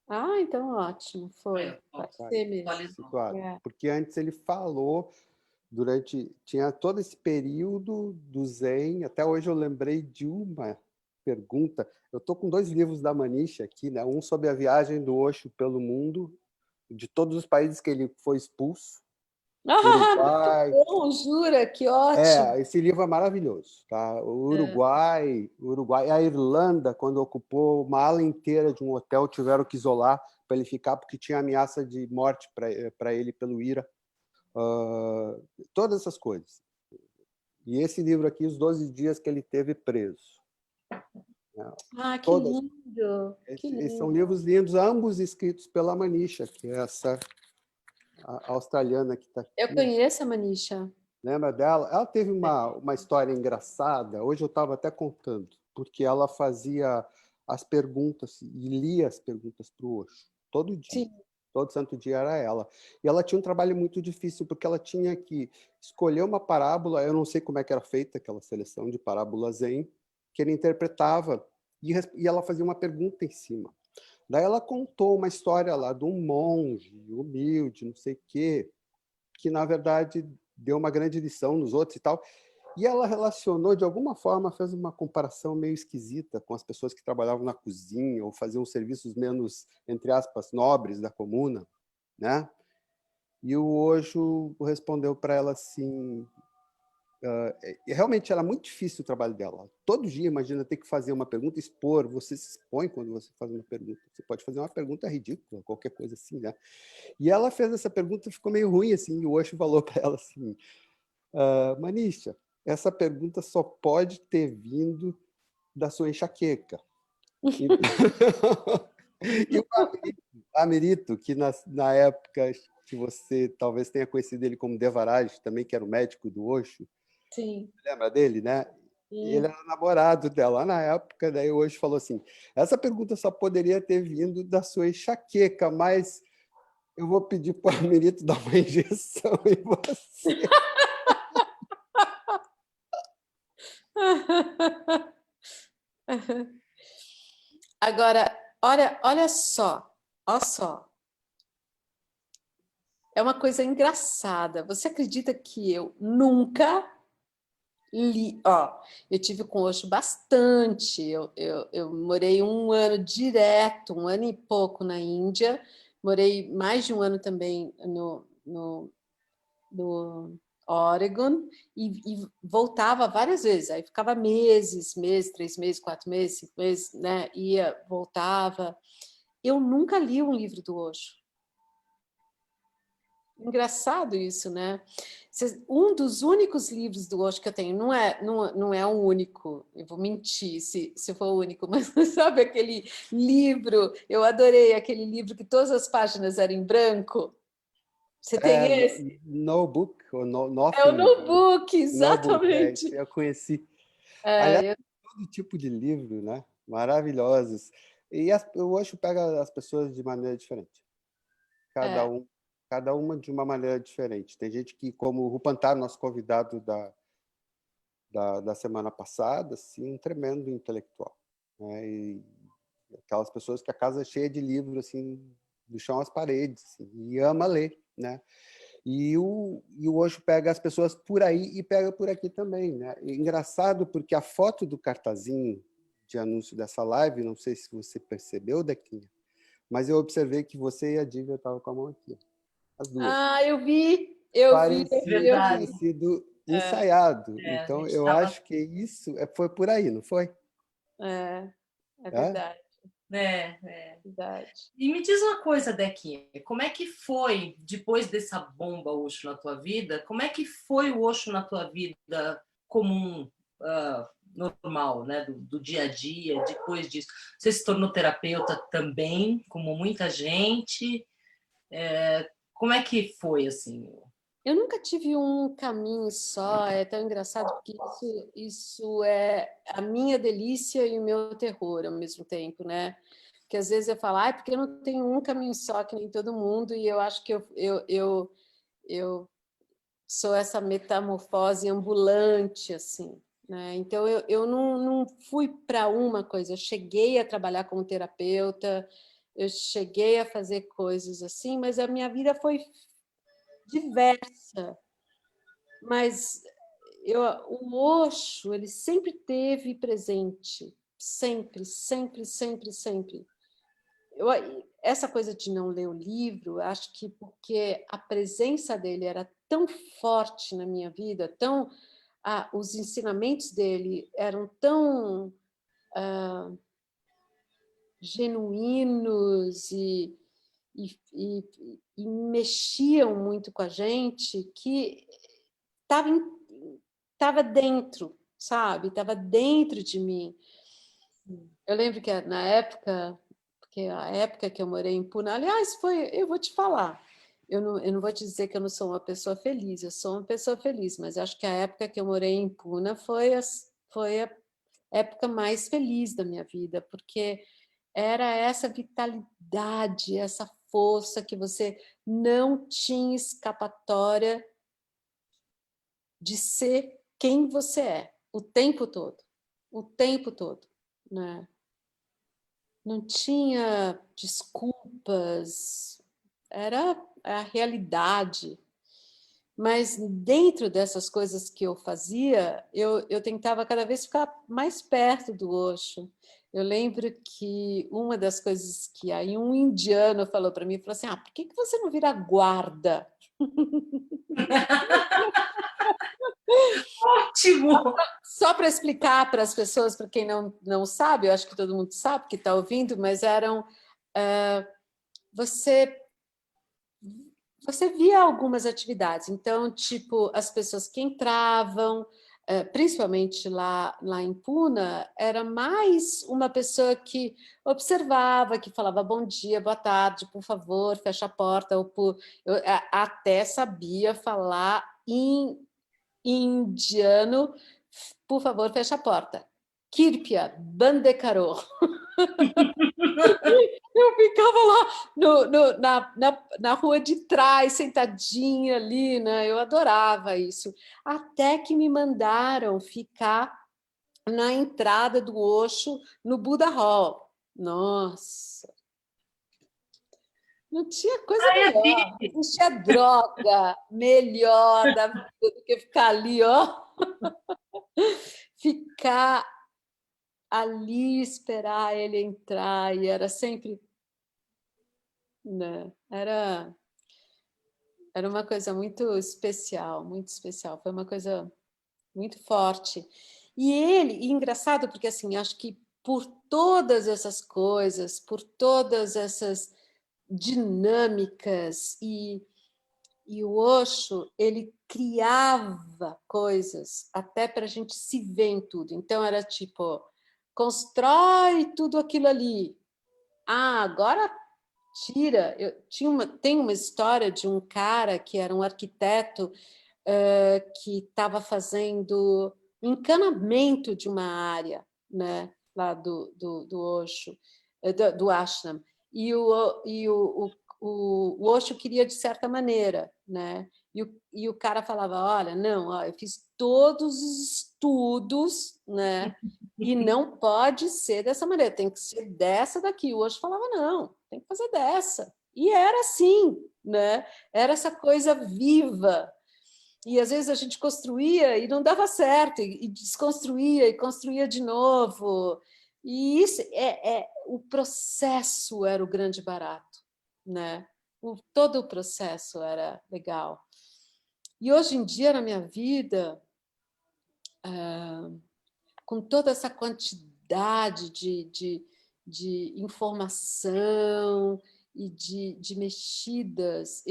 Ah, então ótimo. Foi. Pode ser mesmo. Situado. Porque antes ele falou, tinha todo esse período do Zen. Até hoje eu lembrei de uma pergunta. Eu estou com 2 livros da Manisha aqui, né? Um sobre a viagem do Osho pelo mundo, de todos os países que ele foi expulso. Uruguai. Muito bom, jura? Que ótimo. Esse livro é maravilhoso. Tá? O Uruguai, a Irlanda, quando ocupou uma ala inteira de um hotel, tiveram que isolar para ele ficar, porque tinha ameaça de morte para ele pelo IRA. Todas essas coisas. E esse livro aqui, Os 12 Dias que ele teve preso. Que lindo! Esses são livros lindos, ambos escritos pela Manisha, que é essa a australiana que está aqui. Eu conheço a Manisha. Lembra dela? Ela teve uma história engraçada, hoje eu estava até contando, porque ela fazia as perguntas e lia as perguntas para o Osho, todo dia. Sim. Todo santo dia era ela. E ela tinha um trabalho muito difícil, porque ela tinha que escolher uma parábola, eu não sei como é que era feita aquela seleção de parábolas Zen, que ele interpretava, e ela fazia uma pergunta em cima. Daí ela contou uma história lá de um monge humilde, não sei o quê, que, na verdade, deu uma grande lição nos outros e tal. E ela relacionou, de alguma forma, fez uma comparação meio esquisita com as pessoas que trabalhavam na cozinha ou faziam serviços menos, entre aspas, nobres da comuna, né? E o Osho respondeu para ela assim... realmente era muito difícil o trabalho dela. Todo dia, imagina, ter que fazer uma pergunta, expor. Você se expõe quando você faz uma pergunta. Você pode fazer uma pergunta ridícula, qualquer coisa assim, né? E ela fez essa pergunta e ficou meio ruim, assim. E o Osho falou para ela assim... Manisha, essa pergunta só pode ter vindo da sua enxaqueca. E o Amrito, que na época que você talvez tenha conhecido ele como Devaraj, também que era o médico do Osho. Sim. Lembra dele, né? Sim. Ele era namorado dela na época, daí o Osho falou assim, essa pergunta só poderia ter vindo da sua enxaqueca, mas eu vou pedir para o Amrito dar uma injeção em você. Agora, olha só. É uma coisa engraçada. Você acredita que eu nunca li? Eu tive com Osho bastante. Eu morei 1 ano direto, 1 ano e pouco na Índia. Morei mais de 1 ano também no Oregon e voltava várias vezes. Aí ficava meses, 3 meses, 4 meses, 5 meses, né? Ia, voltava. Eu nunca li um livro do Osho. Engraçado isso, né? Um dos únicos livros do Osho que eu tenho, não é um único, eu vou mentir se for o único, mas sabe aquele livro, eu adorei aquele livro que todas as páginas eram em branco. Você tem esse? Notebook, ou Nothing. É o Notebook, exatamente. Notebook, eu conheci. Aliás, todo tipo de livro, né? Maravilhosos. E eu acho que pega as pessoas de maneira diferente. Cada um cada uma de uma maneira diferente. Tem gente que, como o Rupantar, nosso convidado da semana passada, assim, um tremendo intelectual, né? E aquelas pessoas que a casa é cheia de livros, assim, do chão às paredes, assim, e ama ler, né? E o Osho pega as pessoas por aí e pega por aqui também, né? E engraçado porque a foto do cartazinho de anúncio dessa live, não sei se você percebeu, Dequinha, mas eu observei que você e a Dívia estavam com a mão aqui, as duas. Ah, eu vi, eu Parecia vi. ter sido ensaiado. a Então, gente eu estava... acho que isso foi por aí, não foi? É É? verdade, verdade. E me diz uma coisa, Dequinha, como é que foi, depois dessa bomba Osho na tua vida, como é que foi o Osho na tua vida comum, normal, né? Do dia a dia, depois disso? Você se tornou terapeuta também, como muita gente? Como é que foi, assim? Eu nunca tive um caminho só, é tão engraçado, porque isso é a minha delícia e o meu terror ao mesmo tempo, né? Que às vezes eu falo, porque eu não tenho um caminho só, que nem todo mundo, e eu acho que eu sou essa metamorfose ambulante, assim, né? Então, eu não fui para uma coisa, eu cheguei a trabalhar como terapeuta, eu cheguei a fazer coisas assim, mas a minha vida foi diversa, mas o Osho, ele sempre teve presente, sempre, sempre, sempre, sempre. Essa coisa de não ler o livro, acho que porque a presença dele era tão forte na minha vida, os ensinamentos dele eram tão genuínos e mexiam muito com a gente, que estava dentro, sabe? Estava dentro de mim. Eu lembro que na época, porque a época que eu morei em Puna, aliás, eu vou te falar, eu não vou te dizer que eu não sou uma pessoa feliz, eu sou uma pessoa feliz, mas acho que a época que eu morei em Puna foi a época mais feliz da minha vida, porque era essa vitalidade, essa força que você não tinha escapatória de ser quem você é, o tempo todo, né? Não tinha desculpas, era a realidade. Mas dentro dessas coisas que eu fazia, eu tentava cada vez ficar mais perto do Osho. Eu lembro que uma das coisas que aí um indiano falou para mim, falou assim, por que você não vira guarda? Ótimo! Só para explicar para as pessoas, para quem não sabe, eu acho que todo mundo sabe que está ouvindo, mas eram... você via algumas atividades. Então, tipo, as pessoas que entravam, principalmente lá em Puna, era mais uma pessoa que observava, que falava bom dia, boa tarde, por favor, fecha a porta. Eu até sabia falar em indiano, por favor, fecha a porta. Kirpia, Bandekaro. Eu ficava lá na rua de trás, sentadinha ali, né? Eu adorava isso. Até que me mandaram ficar na entrada do Osho, no Buddha Hall. Nossa! Não tinha coisa melhor. Não existia droga melhor da vida do que ficar ali, ó. Ficar ali, esperar ele entrar, e era sempre... Né? Era uma coisa muito especial, muito especial. Foi uma coisa muito forte. E engraçado, porque assim, acho que por todas essas coisas, por todas essas dinâmicas, e o Osho, ele criava coisas até para a gente se ver em tudo. Então, era tipo, constrói tudo aquilo ali. Agora tira. Tem uma história de um cara que era um arquiteto que estava fazendo encanamento de uma área, né, lá do Osho, do ashram. E o Osho queria de certa maneira, né? E o cara falava, olha, não, ó, eu fiz todos os estudos, né? E não pode ser dessa maneira, tem que ser dessa daqui. O Osho falava, não, tem que fazer dessa. E era assim, né? Era essa coisa viva. E às vezes a gente construía e não dava certo, e desconstruía e construía de novo. E isso o processo era o grande barato, né? Todo o processo era legal. E hoje em dia, na minha vida, com toda essa quantidade de informação e de mexidas,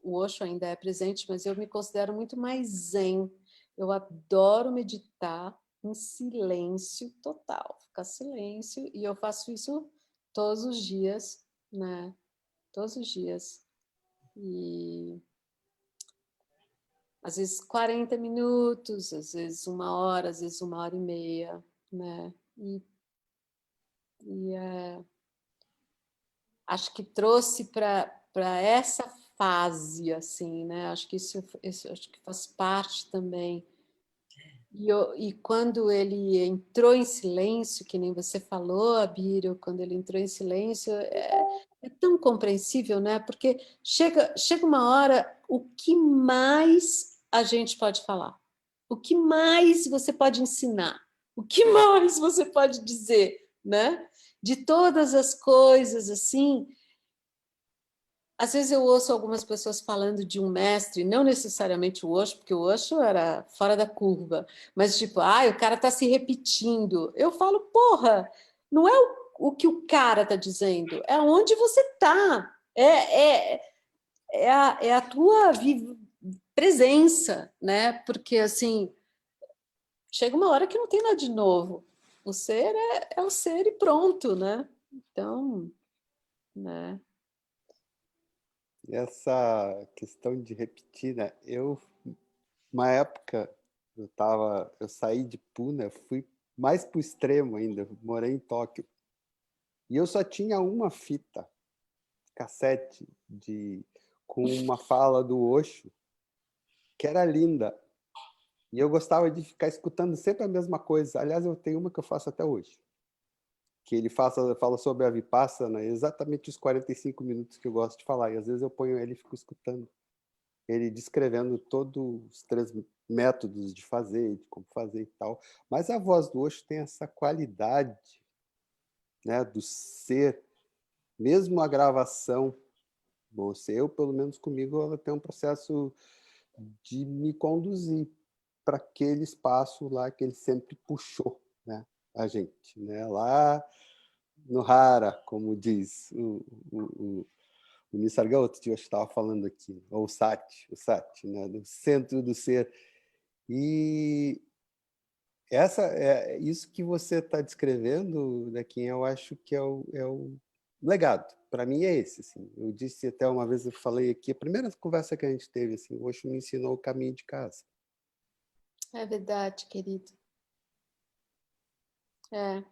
o Osho ainda é presente, mas eu me considero muito mais zen. Eu adoro meditar em silêncio total, ficar silêncio, e eu faço isso todos os dias, né? Todos os dias. E às vezes 40 minutos, às vezes 1 hora, às vezes 1 hora e meia, né? Acho que trouxe para essa fase, assim, né? Acho que isso acho que faz parte também. E quando ele entrou em silêncio, que nem você falou, Abírio, quando ele entrou em silêncio, é tão compreensível, né? Porque chega uma hora, o que mais a gente pode falar? O que mais você pode ensinar? O que mais você pode dizer, né? De todas as coisas, assim. Às vezes eu ouço algumas pessoas falando de um mestre, não necessariamente o Osho, porque o Osho era fora da curva, mas tipo, o cara está se repetindo. Eu falo, porra, não é o que o cara está dizendo, é onde você está. É a tua presença, né? Porque, assim, chega uma hora que não tem nada de novo. O ser é o ser e pronto, né? Então, né? E essa questão de repetir, né? Uma época, eu saí de Pune, eu fui mais para o extremo ainda, eu morei em Tóquio. E eu só tinha uma fita cassete com uma fala do Osho, que era linda. E eu gostava de ficar escutando sempre a mesma coisa. Aliás, eu tenho uma que eu faço até hoje. Que ele fala sobre a Vipassana, exatamente os 45 minutos que eu gosto de falar. E às vezes eu ponho ele e fico escutando. Ele descrevendo todos os 3 métodos de fazer, de como fazer e tal. Mas a voz do Osho tem essa qualidade, né, do ser. Mesmo a gravação, eu, pelo menos comigo, ela tem um processo de me conduzir para aquele espaço lá que ele sempre puxou, né, a gente, né, lá no Hara, como diz o Nisarga, outro dia eu estava falando aqui, ou o Sati, né, do centro do ser. E isso que você está descrevendo, Dequim, eu acho que é o legado. Para mim é esse. Assim. Eu disse até uma vez, eu falei aqui, a primeira conversa que a gente teve, assim, o Osho me ensinou o caminho de casa. É verdade, querido. É.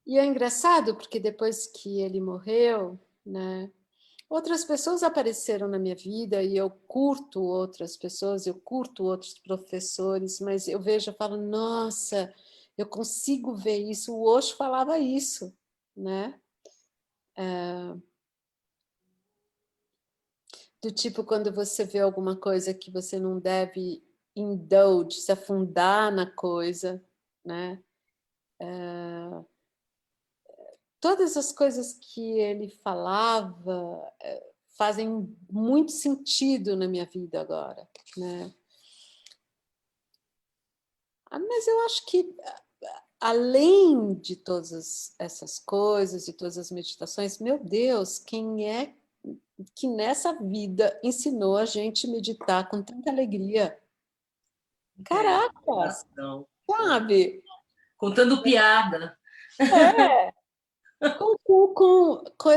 E é engraçado, porque depois que ele morreu, né, outras pessoas apareceram na minha vida e eu curto outras pessoas, eu curto outros professores, mas eu vejo, eu falo, nossa, eu consigo ver isso. O Osho falava isso, né? Do tipo, quando você vê alguma coisa que você não deve indulge, se afundar na coisa, né? Todas as coisas que ele falava fazem muito sentido na minha vida agora, né? Mas eu acho que, além de todas essas coisas e todas as meditações, meu Deus, quem é que nessa vida ensinou a gente a meditar com tanta alegria? Caracas, sabe? Contando piada. Com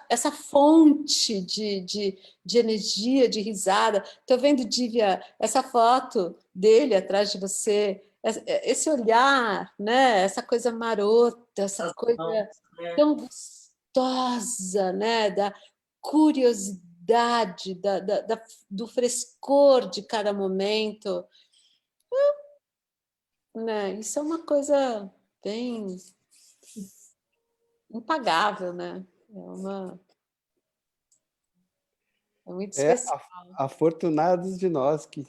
essa fonte de energia, de risada. Estou vendo, Dívia, essa foto dele atrás de você. esse olhar, né? Essa coisa marota, essa As coisa mãos, né? tão gostosa, né? Da curiosidade, do frescor de cada momento, né? Isso é uma coisa bem impagável, né? É muito especial. Afortunados de nós que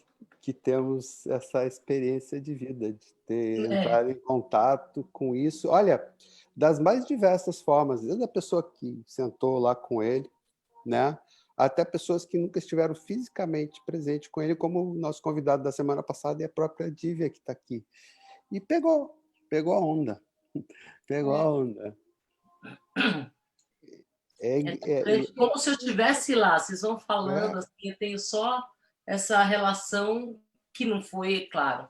temos essa experiência de vida, de ter entrado em contato com isso. Olha, das mais diversas formas, desde a pessoa que sentou lá com ele, né? Até pessoas que nunca estiveram fisicamente presentes com ele, como o nosso convidado da semana passada e a própria Dívia, que está aqui. E pegou a onda. Pegou a onda. Como se eu estivesse lá, vocês vão falando, assim, eu tenho só essa relação que não foi, claro.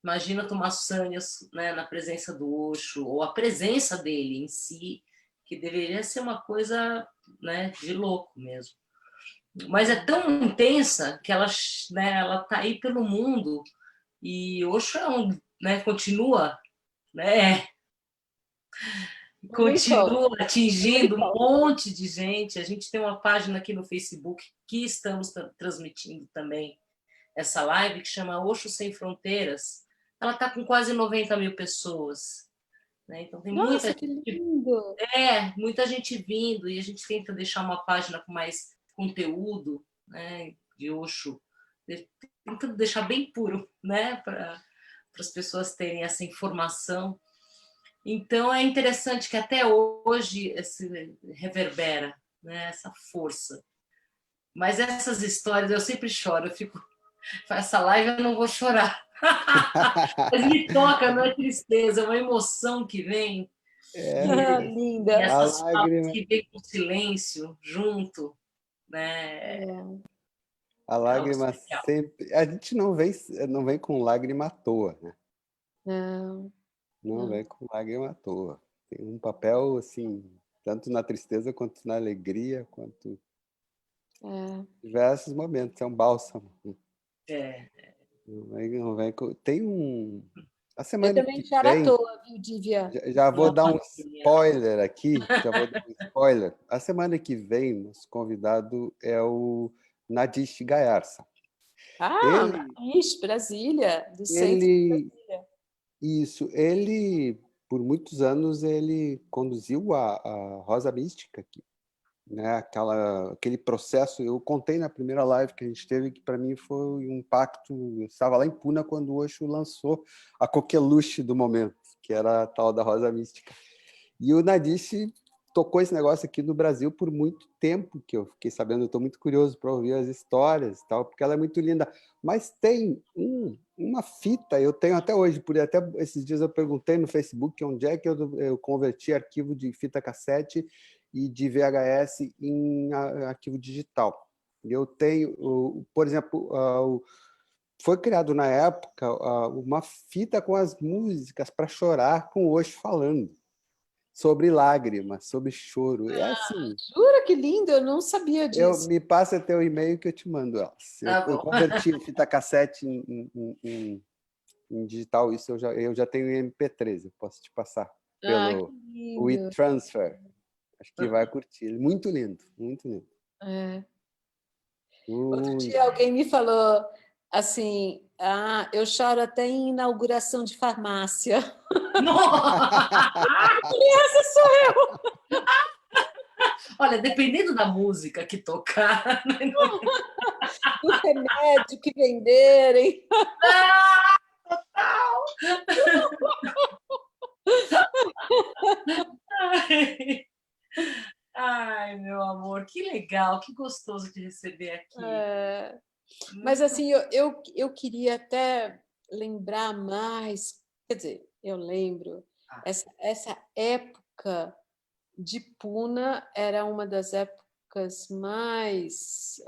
Imagina tomar sanhas, né, na presença do Osho, ou a presença dele em si, que deveria ser uma coisa, né, de louco mesmo. Mas é tão intensa que ela, né, ela tá aí pelo mundo, e Osho né, continua, né, continua atingindo um monte de gente. A gente tem uma página aqui no Facebook que estamos transmitindo também essa live, que chama Osho Sem Fronteiras. Ela está com quase 90 mil pessoas. Né? Então tem Nossa, que lindo! Muita gente vindo, e a gente tenta deixar uma página com mais conteúdo, né, de Osho, tentando deixar bem puro, né, para as pessoas terem essa informação. Então, é interessante que até hoje se reverbera, né, essa força. Mas essas histórias, eu sempre choro, eu fico... Essa live eu não vou chorar. Mas me toca, não é tristeza, é uma emoção que vem. Linda. E essas falas que vêm com silêncio junto, né? A lágrima sempre... A gente não vem com lágrima à toa, né? Não vem com lágrima à toa. Tem um papel, assim, tanto na tristeza quanto na alegria, quanto diversos momentos. É um bálsamo. Não vem com... Tem um... A semana eu também que choro à vem... toa, viu, Dívia? Já vou dar um spoiler aqui. Já vou dar um spoiler. A semana que vem, nosso convidado é o Nadish Gayarsa. Brasília, do centro de Brasília. Isso, ele, por muitos anos, ele conduziu a Rosa Mística aqui, né? Aquele processo, eu contei na primeira live que a gente teve, que para mim foi um impacto. Eu estava lá em Puna quando o Osho lançou a coqueluche do momento, que era a tal da Rosa Mística. E o Nadish tocou esse negócio aqui no Brasil por muito tempo, que eu fiquei sabendo. Eu estou muito curioso para ouvir as histórias e tal, porque ela é muito linda. Mas tem uma fita, eu tenho até hoje, até esses dias eu perguntei no Facebook onde é que eu converti arquivo de fita cassete e de VHS em arquivo digital. Eu tenho, por exemplo, foi criado na época uma fita com as músicas para chorar, com o Osho falando sobre lágrimas, sobre choro. É assim. Jura, que lindo, eu não sabia disso. Me passa teu e-mail que eu te mando elas. Eu converti fita cassete em digital, isso eu já tenho em MP3, eu posso te passar pelo WeTransfer. Acho que vai curtir. Muito lindo, muito lindo. Outro dia alguém me falou assim, eu choro até em inauguração de farmácia. Essa sou eu! Olha, dependendo da música que tocar... Do remédio que venderem. Total! Ai, meu amor, que legal, que gostoso te receber aqui. Mas, assim, eu queria até lembrar mais, quer dizer, eu lembro, essa época de Puna era uma das épocas mais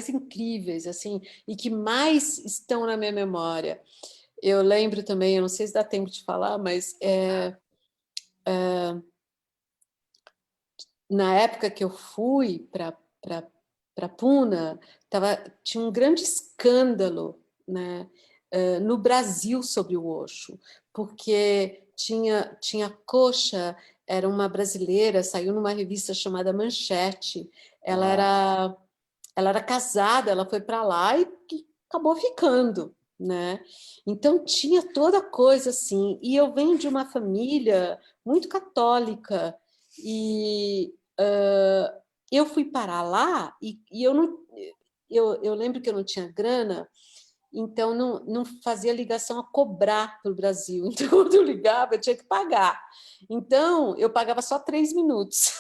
incríveis, assim, e que mais estão na minha memória. Eu lembro também, eu não sei se dá tempo de falar, mas na época que eu fui para Puna, tinha um grande escândalo, né, no Brasil sobre o Osho, porque tinha Coxa, era uma brasileira, saiu numa revista chamada Manchete, ela era casada, ela foi para lá e acabou ficando, né? Então tinha toda coisa assim, e eu venho de uma família muito católica, e eu fui parar lá, e eu não... Eu lembro que eu não tinha grana, então não fazia ligação a cobrar para o Brasil. Então, quando eu ligava, eu tinha que pagar. Então, eu pagava só 3 minutos,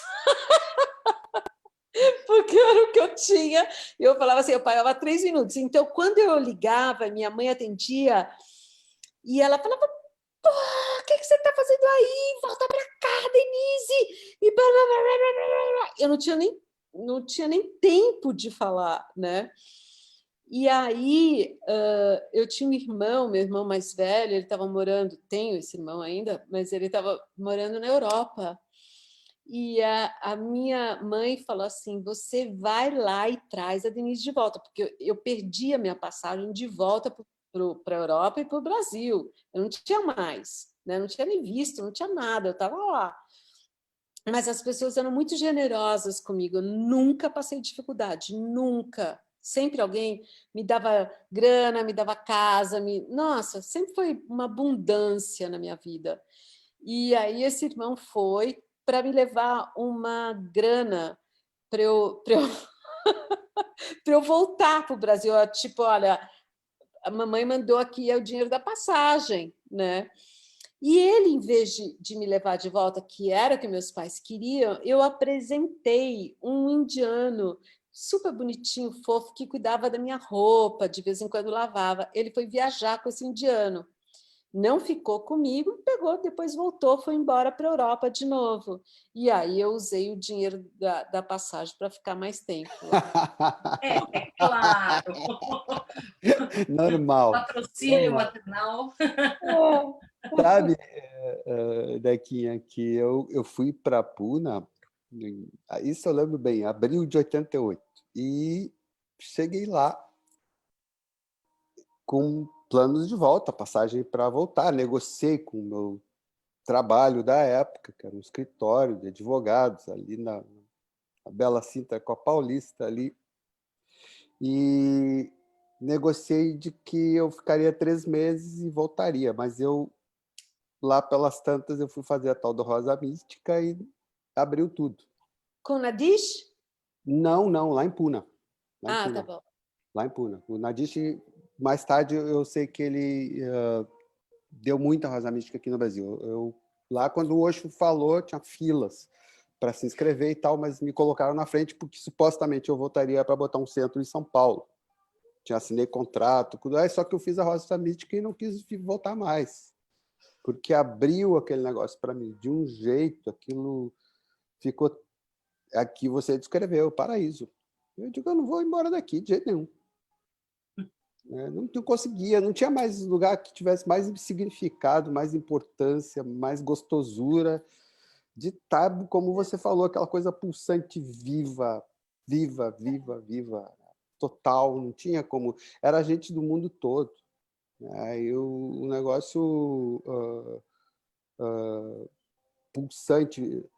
porque era o que eu tinha. Eu falava assim, eu pagava 3 minutos. Então, quando eu ligava, minha mãe atendia, e ela falava, pô, o que você está fazendo aí? Volta para cá, Denise! E blá, blá, blá, blá, blá, blá. Eu não tinha nem tempo de falar, né? E aí, eu tinha um irmão, meu irmão mais velho, ele estava morando, tenho esse irmão ainda, mas ele estava morando na Europa. E a minha mãe falou assim, você vai lá e traz a Denise de volta, porque eu perdi a minha passagem de volta para a Europa e para o Brasil. Eu não tinha mais, né? Não tinha nem visto, não tinha nada, eu estava lá. Mas as pessoas eram muito generosas comigo, eu nunca passei dificuldade, nunca. Sempre alguém me dava grana, me dava casa, nossa, sempre foi uma abundância na minha vida. E aí esse irmão foi para me levar uma grana para eu voltar para o Brasil. Tipo, olha, a mamãe mandou aqui o dinheiro da passagem, né? E ele, em vez de me levar de volta, que era o que meus pais queriam, eu apresentei um indiano super bonitinho, fofo, que cuidava da minha roupa, de vez em quando lavava. Ele foi viajar com esse indiano. Não ficou comigo, pegou, depois voltou, foi embora para a Europa de novo. E aí eu usei o dinheiro da passagem para ficar mais tempo lá. É claro. Normal. Patrocínio maternal. Sabe, Dequinha, que eu fui para Puna, isso eu lembro bem, abril de 88, e cheguei lá com planos de volta, passagem para voltar, negociei com o meu trabalho da época, que era um escritório de advogados ali na Bela Sintra com a Paulista ali, e negociei de que eu ficaria 3 meses e voltaria, mas lá pelas tantas eu fui fazer a tal do Rosa Mística e abriu tudo. Com Nadish? Não, lá em Puna. Lá em Ah, tá Puna. bom. Lá em Puna. O Nadish, mais tarde, eu sei que ele deu muita Rosa Mística aqui no Brasil. Lá, quando o Osho falou, tinha filas para se inscrever e tal, mas me colocaram na frente porque supostamente eu voltaria para botar um centro em São Paulo. Tinha assinei contrato, só que eu fiz a Rosa Mística e não quis voltar mais. Porque abriu aquele negócio para mim de um jeito, aquilo ficou... Aqui você descreveu, paraíso. Eu digo, eu não vou embora daqui de jeito nenhum. Não conseguia, não tinha mais lugar que tivesse mais significado, mais importância, mais gostosura de estar, como você falou, aquela coisa pulsante, viva, viva, viva, viva, total, não tinha como... Era gente do mundo todo. Aí o negócio pulsante,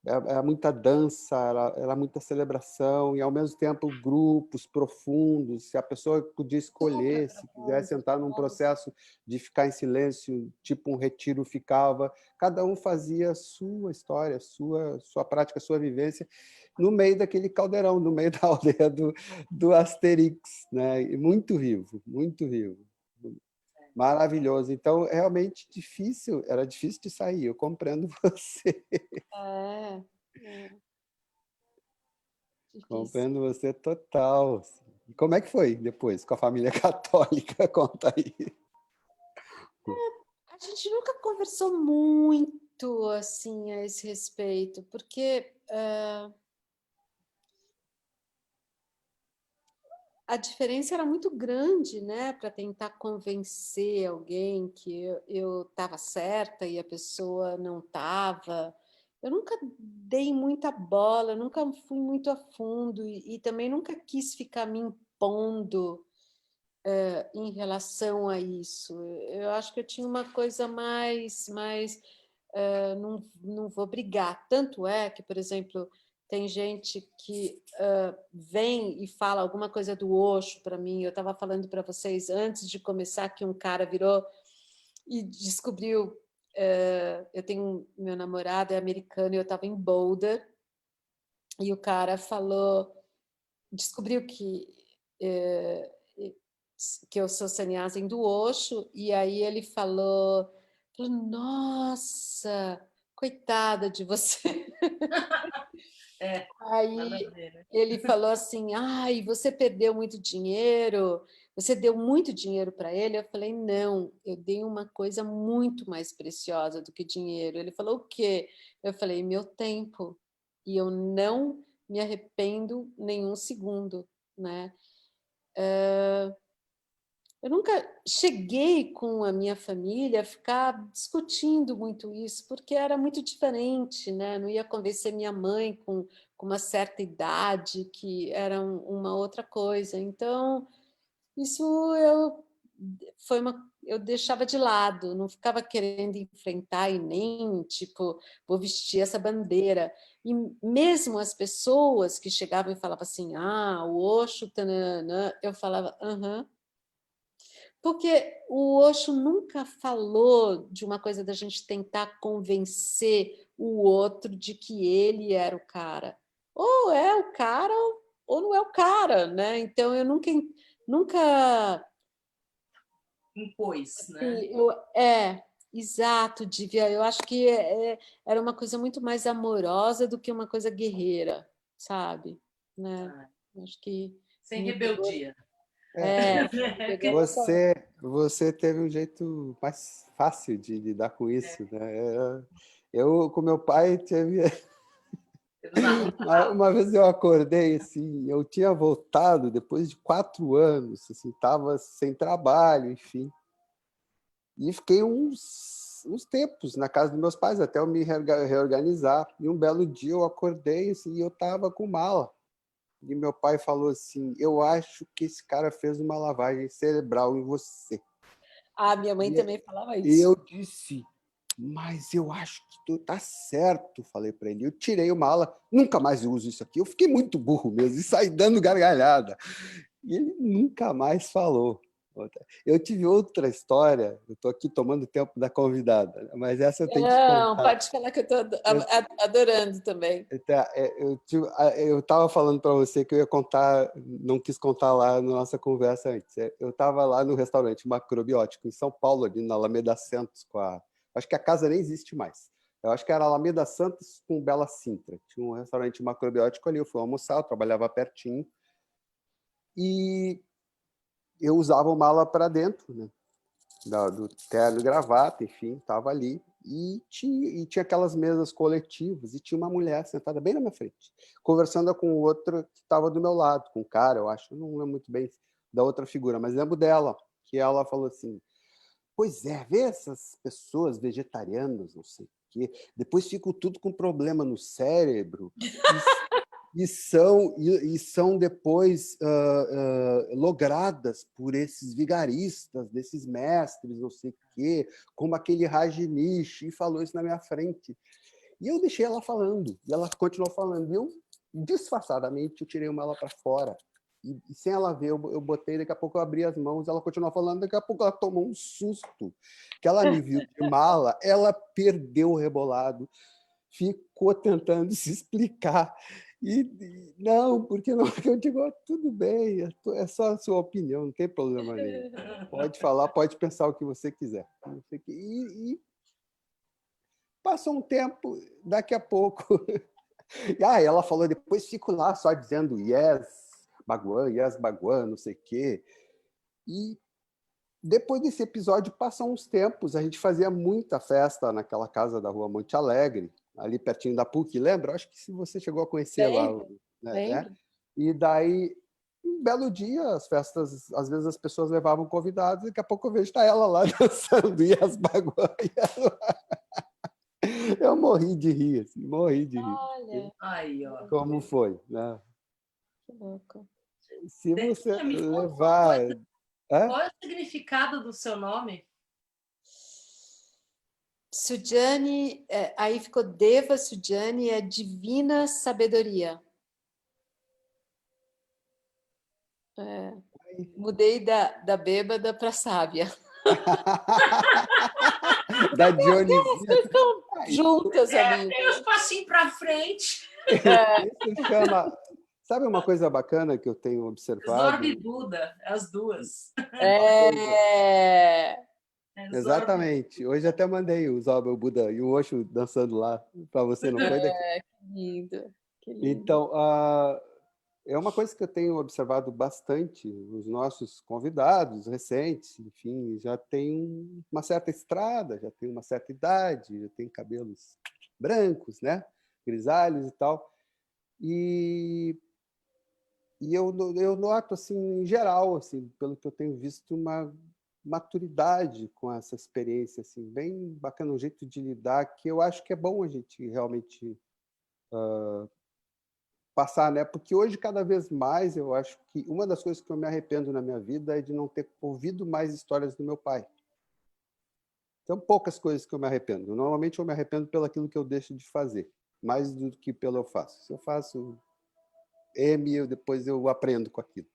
era muita dança, era muita celebração, e, ao mesmo tempo, grupos profundos. Se a pessoa podia escolher, se quisesse entrar num processo de ficar em silêncio, tipo um retiro ficava, cada um fazia a sua história, a sua prática, a sua vivência, no meio daquele caldeirão, no meio da aldeia do Asterix, né? E muito vivo, muito vivo. Maravilhoso. Então, realmente difícil, era difícil de sair, eu compreendo você. É difícil. Compreendo você total. E como é que foi depois com a família católica? Conta aí. A gente nunca conversou muito assim a esse respeito, porque a diferença era muito grande, né, para tentar convencer alguém que eu estava certa e a pessoa não estava. Eu nunca dei muita bola, nunca fui muito a fundo e também nunca quis ficar me impondo em relação a isso. Eu acho que eu tinha uma coisa mais não vou brigar. Tanto é que, por exemplo, tem gente que vem e fala alguma coisa do Osho para mim. Eu estava falando para vocês antes de começar que um cara virou e descobriu. Eu tenho meu namorado é americano e eu estava em Boulder e o cara descobriu que eu sou sannyasi do Osho, e aí ele falou, nossa, coitada de você. Aí ele falou assim, ai, você perdeu muito dinheiro, você deu muito dinheiro para ele? Eu falei, não, eu dei uma coisa muito mais preciosa do que dinheiro. Ele falou, o quê? Eu falei, meu tempo, e eu não me arrependo nenhum segundo, né? Eu nunca cheguei com a minha família a ficar discutindo muito isso, porque era muito diferente, né? Não ia convencer minha mãe com uma certa idade, que era uma outra coisa. Então, isso eu deixava de lado, não ficava querendo enfrentar e nem, tipo, vou vestir essa bandeira. E mesmo as pessoas que chegavam e falavam assim, o Osho, tanana, eu falava, aham. Porque o Osho nunca falou de uma coisa da gente tentar convencer o outro de que ele era o cara. Ou é o cara ou não é o cara, né? Então eu nunca impôs, né? Exato, Dívia. Eu acho que era uma coisa muito mais amorosa do que uma coisa guerreira, sabe? Né? Acho que sem me pegou. rebeldia. Você teve um jeito mais fácil de lidar com isso, né? Eu com meu pai teve uma vez eu acordei assim, eu tinha voltado depois de 4 anos, assim, estava sem trabalho, enfim, e fiquei uns tempos na casa dos meus pais até eu me reorganizar. E um belo dia eu acordei assim, e eu estava com mala. E meu pai falou assim, eu acho que esse cara fez uma lavagem cerebral em você. Minha mãe também falava isso. E eu disse, mas eu acho que tu tá certo, falei para ele. Eu tirei o mala, nunca mais uso isso aqui. Eu fiquei muito burro mesmo e saí dando gargalhada. E ele nunca mais falou. Eu tive outra história, eu estou aqui tomando tempo da convidada, mas essa eu tenho que contar. Não, pode falar que eu estou adorando também. Eu estava falando para você que eu ia contar, não quis contar lá na nossa conversa antes. Eu estava lá no restaurante Macrobiótico, em São Paulo, ali na Alameda Santos, acho que a casa nem existe mais. Eu acho que era Alameda Santos com Bela Sintra. Tinha um restaurante macrobiótico ali, eu fui almoçar, eu trabalhava pertinho. E eu usava mala para dentro, né? Do terno e gravata, enfim, estava ali. E tinha aquelas mesas coletivas, e tinha uma mulher sentada bem na minha frente, conversando com outra que estava do meu lado, com um cara, eu acho, não lembro muito bem da outra figura, mas lembro dela, que ela falou assim, pois é, vê essas pessoas vegetarianas, não sei o quê, depois ficam tudo com problema no cérebro, e são depois logradas por esses vigaristas, desses mestres, não sei o quê, como aquele Rajneesh, e falou isso na minha frente. E eu deixei ela falando, e ela continuou falando, e eu, disfarçadamente, eu tirei uma ela para fora. E sem ela ver, eu botei, daqui a pouco eu abri as mãos, ela continuou falando, daqui a pouco ela tomou um susto, que ela me viu de mala, ela perdeu o rebolado, ficou tentando se explicar. Não, porque não, eu digo, tudo bem, é só a sua opinião, não tem problema nenhum. Pode falar, pode pensar o que você quiser. E passou um tempo, daqui a pouco. Ela falou, depois fico lá só dizendo yes, Bhagwan, não sei o quê. E depois desse episódio, passam uns tempos, a gente fazia muita festa naquela casa da Rua Monte Alegre, ali pertinho da PUC, lembra? Acho que se você chegou a conhecer lá. Né? E daí, um belo dia, as festas, às vezes as pessoas levavam convidados, daqui a pouco eu vejo ela lá dançando, e as baguaias. Eu morri de rir, assim, morri de rir. Olha. Aí, ó. Como foi, né? Que louco. Se você levar... Hã? Qual é o significado do seu nome? Sujani, aí ficou Deva Sujani, é divina sabedoria. Mudei da bêbada para sábia. Da Dionisia. Vocês estão juntas, amigas. Tem uns passinhos para frente. Isso chama... Sabe uma coisa bacana que eu tenho Zorba observado? e Buda, as duas. Exatamente. Hoje até mandei o Zorba, o Buda e o Osho dançando lá para você, não foi daqui? Que lindo, que lindo. Então, é uma coisa que eu tenho observado bastante. Os nossos convidados recentes, enfim, já têm uma certa estrada, já têm uma certa idade, já têm cabelos brancos, né? Grisalhos e tal. E eu noto, assim, em geral, assim, pelo que eu tenho visto, uma maturidade com essa experiência, assim, bem bacana, um jeito de lidar que eu acho que é bom a gente realmente passar, né? Porque hoje, cada vez mais, eu acho que uma das coisas que eu me arrependo na minha vida é de não ter ouvido mais histórias do meu pai. São poucas coisas que eu me arrependo. Normalmente eu me arrependo pelo aquilo que eu deixo de fazer, mais do que pelo eu faço. Se eu faço M, depois eu aprendo com aquilo.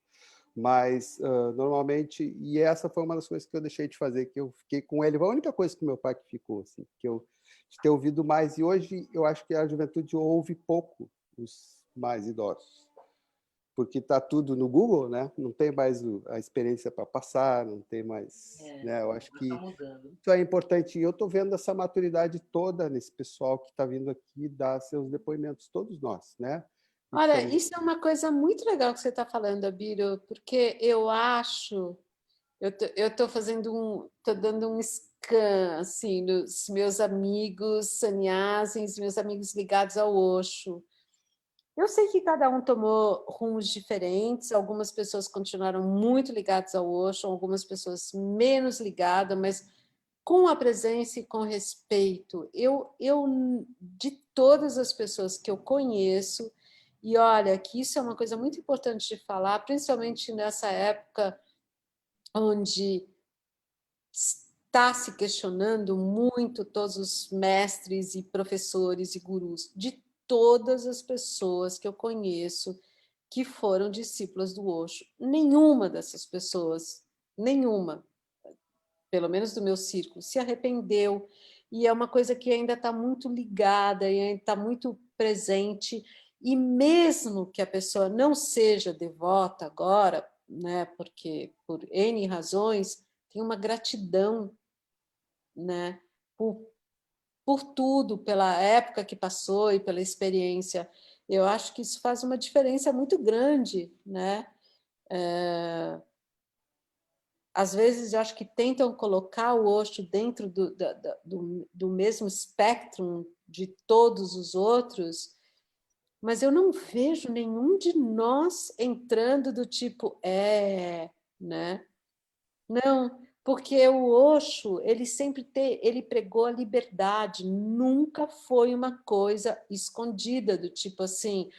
Mas, normalmente, e essa foi uma das coisas que eu deixei de fazer, que eu fiquei com ele. Foi a única coisa com meu pai que ficou, assim, que eu de ter ouvido mais. E hoje eu acho que a juventude ouve pouco os mais idosos, porque está tudo no Google, né? Não tem mais a experiência para passar, não tem mais, né? Eu acho que isso é importante. E eu estou vendo essa maturidade toda nesse pessoal que está vindo aqui dar seus depoimentos, todos nós, né? Olha, isso é uma coisa muito legal que você está falando, Abílio, porque eu acho, eu estou dando um scan assim nos meus amigos sannyasis, meus amigos ligados ao Osho. Eu sei que cada um tomou rumos diferentes, algumas pessoas continuaram muito ligadas ao Osho, algumas pessoas menos ligadas, mas com a presença e com respeito. De todas as pessoas que eu conheço, e olha, que isso é uma coisa muito importante de falar, principalmente nessa época onde está se questionando muito todos os mestres e professores e gurus, de todas as pessoas que eu conheço que foram discípulas do Osho. Nenhuma dessas pessoas, nenhuma, pelo menos do meu círculo, se arrependeu. E é uma coisa que ainda está muito ligada, e ainda está muito presente. E mesmo que a pessoa não seja devota agora, né, porque por N razões, tem uma gratidão, né, por tudo, pela época que passou e pela experiência. Eu acho que isso faz uma diferença muito grande, né? Às vezes, eu acho que tentam colocar o Osho dentro do mesmo espectro de todos os outros, mas eu não vejo nenhum de nós entrando do tipo, né? Não, porque o Osho, ele pregou a liberdade, nunca foi uma coisa escondida, do tipo assim,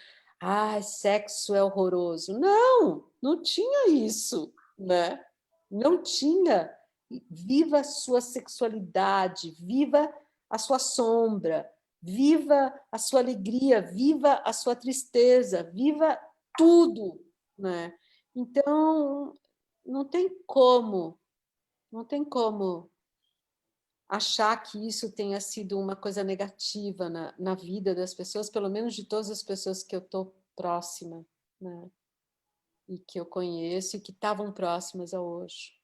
sexo é horroroso. Não, não tinha isso, né? Não tinha. Viva a sua sexualidade, viva a sua sombra, viva a sua alegria, viva a sua tristeza, viva tudo, né? Então, não tem como, não tem como achar que isso tenha sido uma coisa negativa na vida das pessoas, pelo menos de todas as pessoas que eu estou próxima, né? E que eu conheço e que estavam próximas a hoje.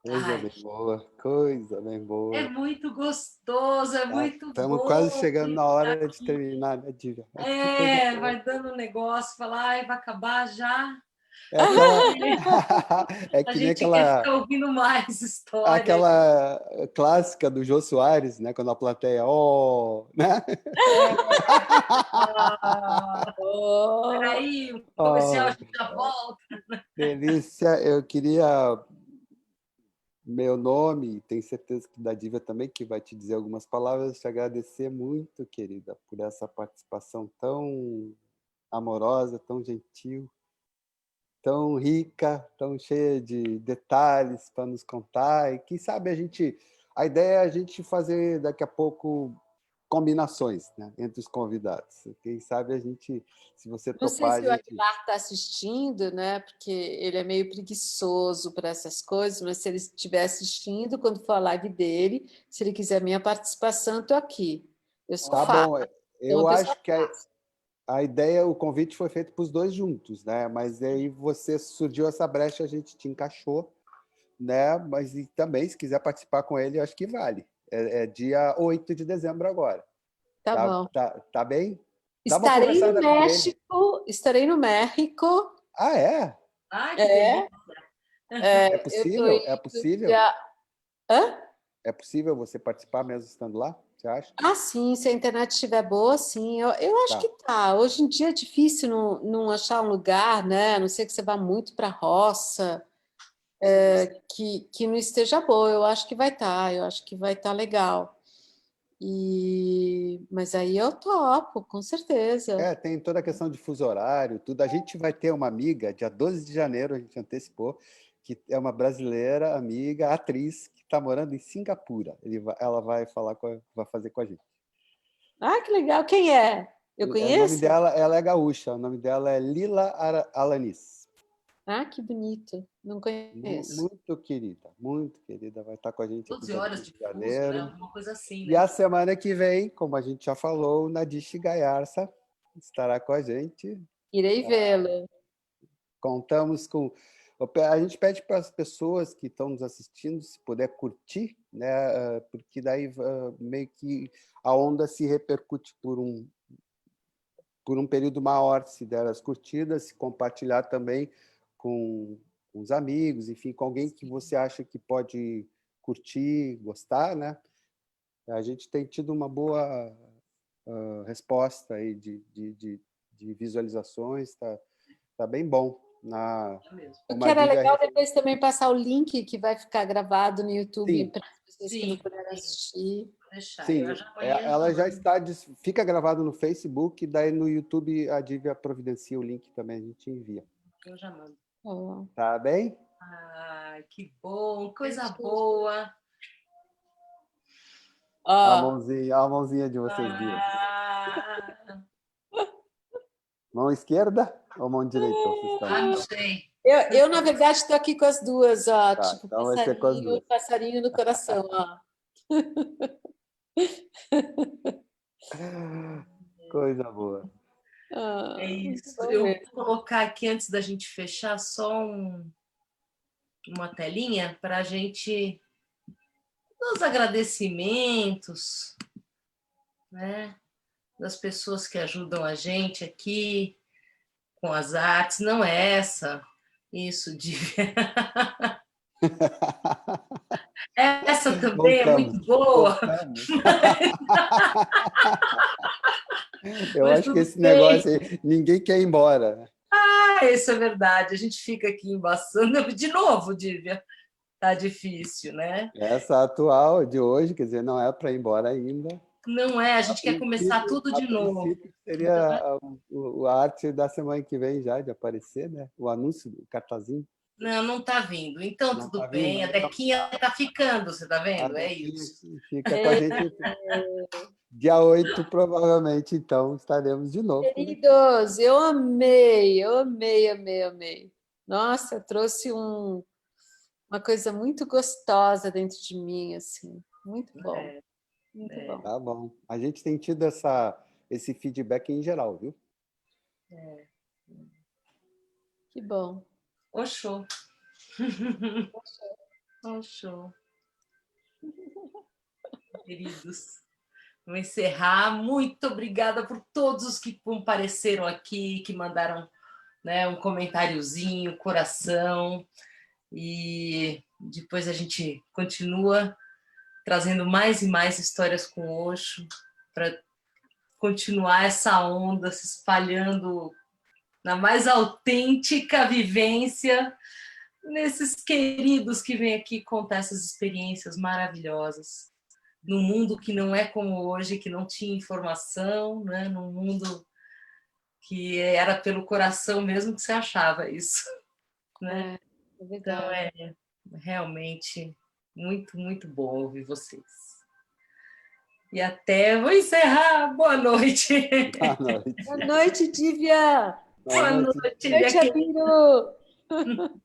Coisa bem boa, coisa bem boa. É muito gostoso, é muito Estamos bom. quase chegando na hora de terminar, né, Dívia? Vai dando um negócio, falar, vai acabar já. É aquela... é A que nem gente quer ficar ouvindo mais história. aquela clássica do Jô Soares, né? Quando a plateia, né? Peraí, o comercial, a gente já volta. Delícia, eu queria meu nome, tenho certeza que da Dívia também, que vai te dizer algumas palavras, te agradecer muito, querida, por essa participação tão amorosa, tão gentil. tão rica, tão cheia de detalhes para nos contar. E quem sabe a ideia é a gente fazer daqui a pouco combinações, né, entre os convidados. Quem sabe se você Não sei topar, a se o gente... Aguilar está assistindo, né? Porque ele é meio preguiçoso para essas coisas, mas se ele estiver assistindo, quando for a live dele, se ele quiser minha participação, estou aqui. Eu sou Tá fácil, bom. sou uma Eu pessoa acho que a ideia, o convite foi feito para os dois juntos, né? Mas aí você surgiu essa brecha, a gente te encaixou, né? Mas e também, se quiser participar com ele, eu acho que vale. É dia 8 de dezembro agora. tá bom. Tá bem? Dá uma Estarei no conversada com ele. México, estarei no México. Ah, é? Ai, que É, delícia! É eu estou possível? É indo possível? dia... Hã? É possível você participar mesmo estando lá? Você acha? Ah, sim, se a internet estiver boa, sim. Eu acho que Tá. tá. Hoje em dia é difícil não achar um lugar, né? A não ser que você vá muito para a roça, que não esteja boa. Eu acho que vai estar, eu acho que vai estar legal. Mas aí eu topo, com certeza. Tem toda a questão de fuso horário, tudo. A gente vai ter uma amiga, dia 12 de janeiro, a gente antecipou, que é uma brasileira, amiga, atriz, que está morando em Singapura. Ela vai vai fazer com a gente. Ah, que legal. Quem é? Eu O nome conheço? dela, ela é gaúcha, o nome dela é Lila Alanis. Ah, que bonito. Não conheço. Muito querida, vai estar com a gente aqui 12 dia horas 12 de de fuso, né? janeiro. Alguma coisa assim, E né? a semana que vem, como a gente já falou, Nadish Gayarsa estará com a gente. Irei vê-lo. Contamos com... A gente pede para as pessoas que estão nos assistindo, se puder curtir, né? Porque daí meio que a onda se repercute por um período maior, se der as curtidas, se compartilhar também com os amigos, enfim, com alguém que você acha que pode curtir, gostar, né? A gente tem tido uma boa resposta aí de visualizações, tá bem bom. É mesmo. O Como que a era Dívia... legal depois também passar o link que vai ficar gravado no YouTube Sim, para as pessoas que não Sim, puderam assistir. vou deixar. Eu sim, já amanhã já ela já mando. está, fica gravado no Facebook, daí no YouTube a Dívia providencia o link também, a gente envia. Eu já mando. Oh. Tá bem? Ai, que bom, coisa boa. Ó, A mãozinha de vocês duas. Ah, Mão esquerda ou mão direita? Vocês estão? não sei. na verdade, estou aqui com as duas, ó, Tá, tipo então vai ser com as duas. passarinho no coração, ó. Coisa boa. É Ah, muito isso. bom Eu mesmo. vou colocar aqui, antes da gente fechar, só uma telinha para a gente... Os agradecimentos, né? Das pessoas que ajudam a gente aqui com as artes. Não é isso de... Essa também é Voltamos. muito boa, Voltamos. Eu mas acho que tudo esse bem. negócio aí, ninguém quer ir embora. Isso é verdade. A gente fica aqui embaçando. De novo, Dívia, tá difícil, né? Essa atual de hoje, quer dizer, não é para ir embora ainda. Não é, a gente quer começar tudo A de novo. princípio seria a arte da semana que vem já, de aparecer, né? O anúncio do cartazinho. Não, não está vindo. Então, Não tudo está vindo? bem. A Então, Dequinha está ficando, você está a vendo? É Dequinha isso. fica com a gente. Dia 8, provavelmente, então, estaremos de novo. Queridos, eu amei, eu amei, amei, amei. Nossa, trouxe uma coisa muito gostosa dentro de mim, assim. Muito bom, muito bom. Tá bom. A gente tem tido esse feedback em geral, viu? Que bom. Oxô. Oxô. Queridos, vou encerrar. Muito obrigada por todos os que compareceram aqui, que mandaram, né, um comentáriozinho, coração. E depois a gente continua trazendo mais e mais histórias com o Osho para continuar essa onda se espalhando na mais autêntica vivência nesses queridos que vêm aqui contar essas experiências maravilhosas num mundo que não é como hoje, que não tinha informação, né? Num mundo que era pelo coração mesmo que você achava isso. né? É Então, verdade. é realmente muito, muito bom ouvir vocês. E até, vou encerrar. Boa noite. Boa noite. Boa noite, Dívia! Boa Boa noite. noite, Boa minha noite, querida. Abiru!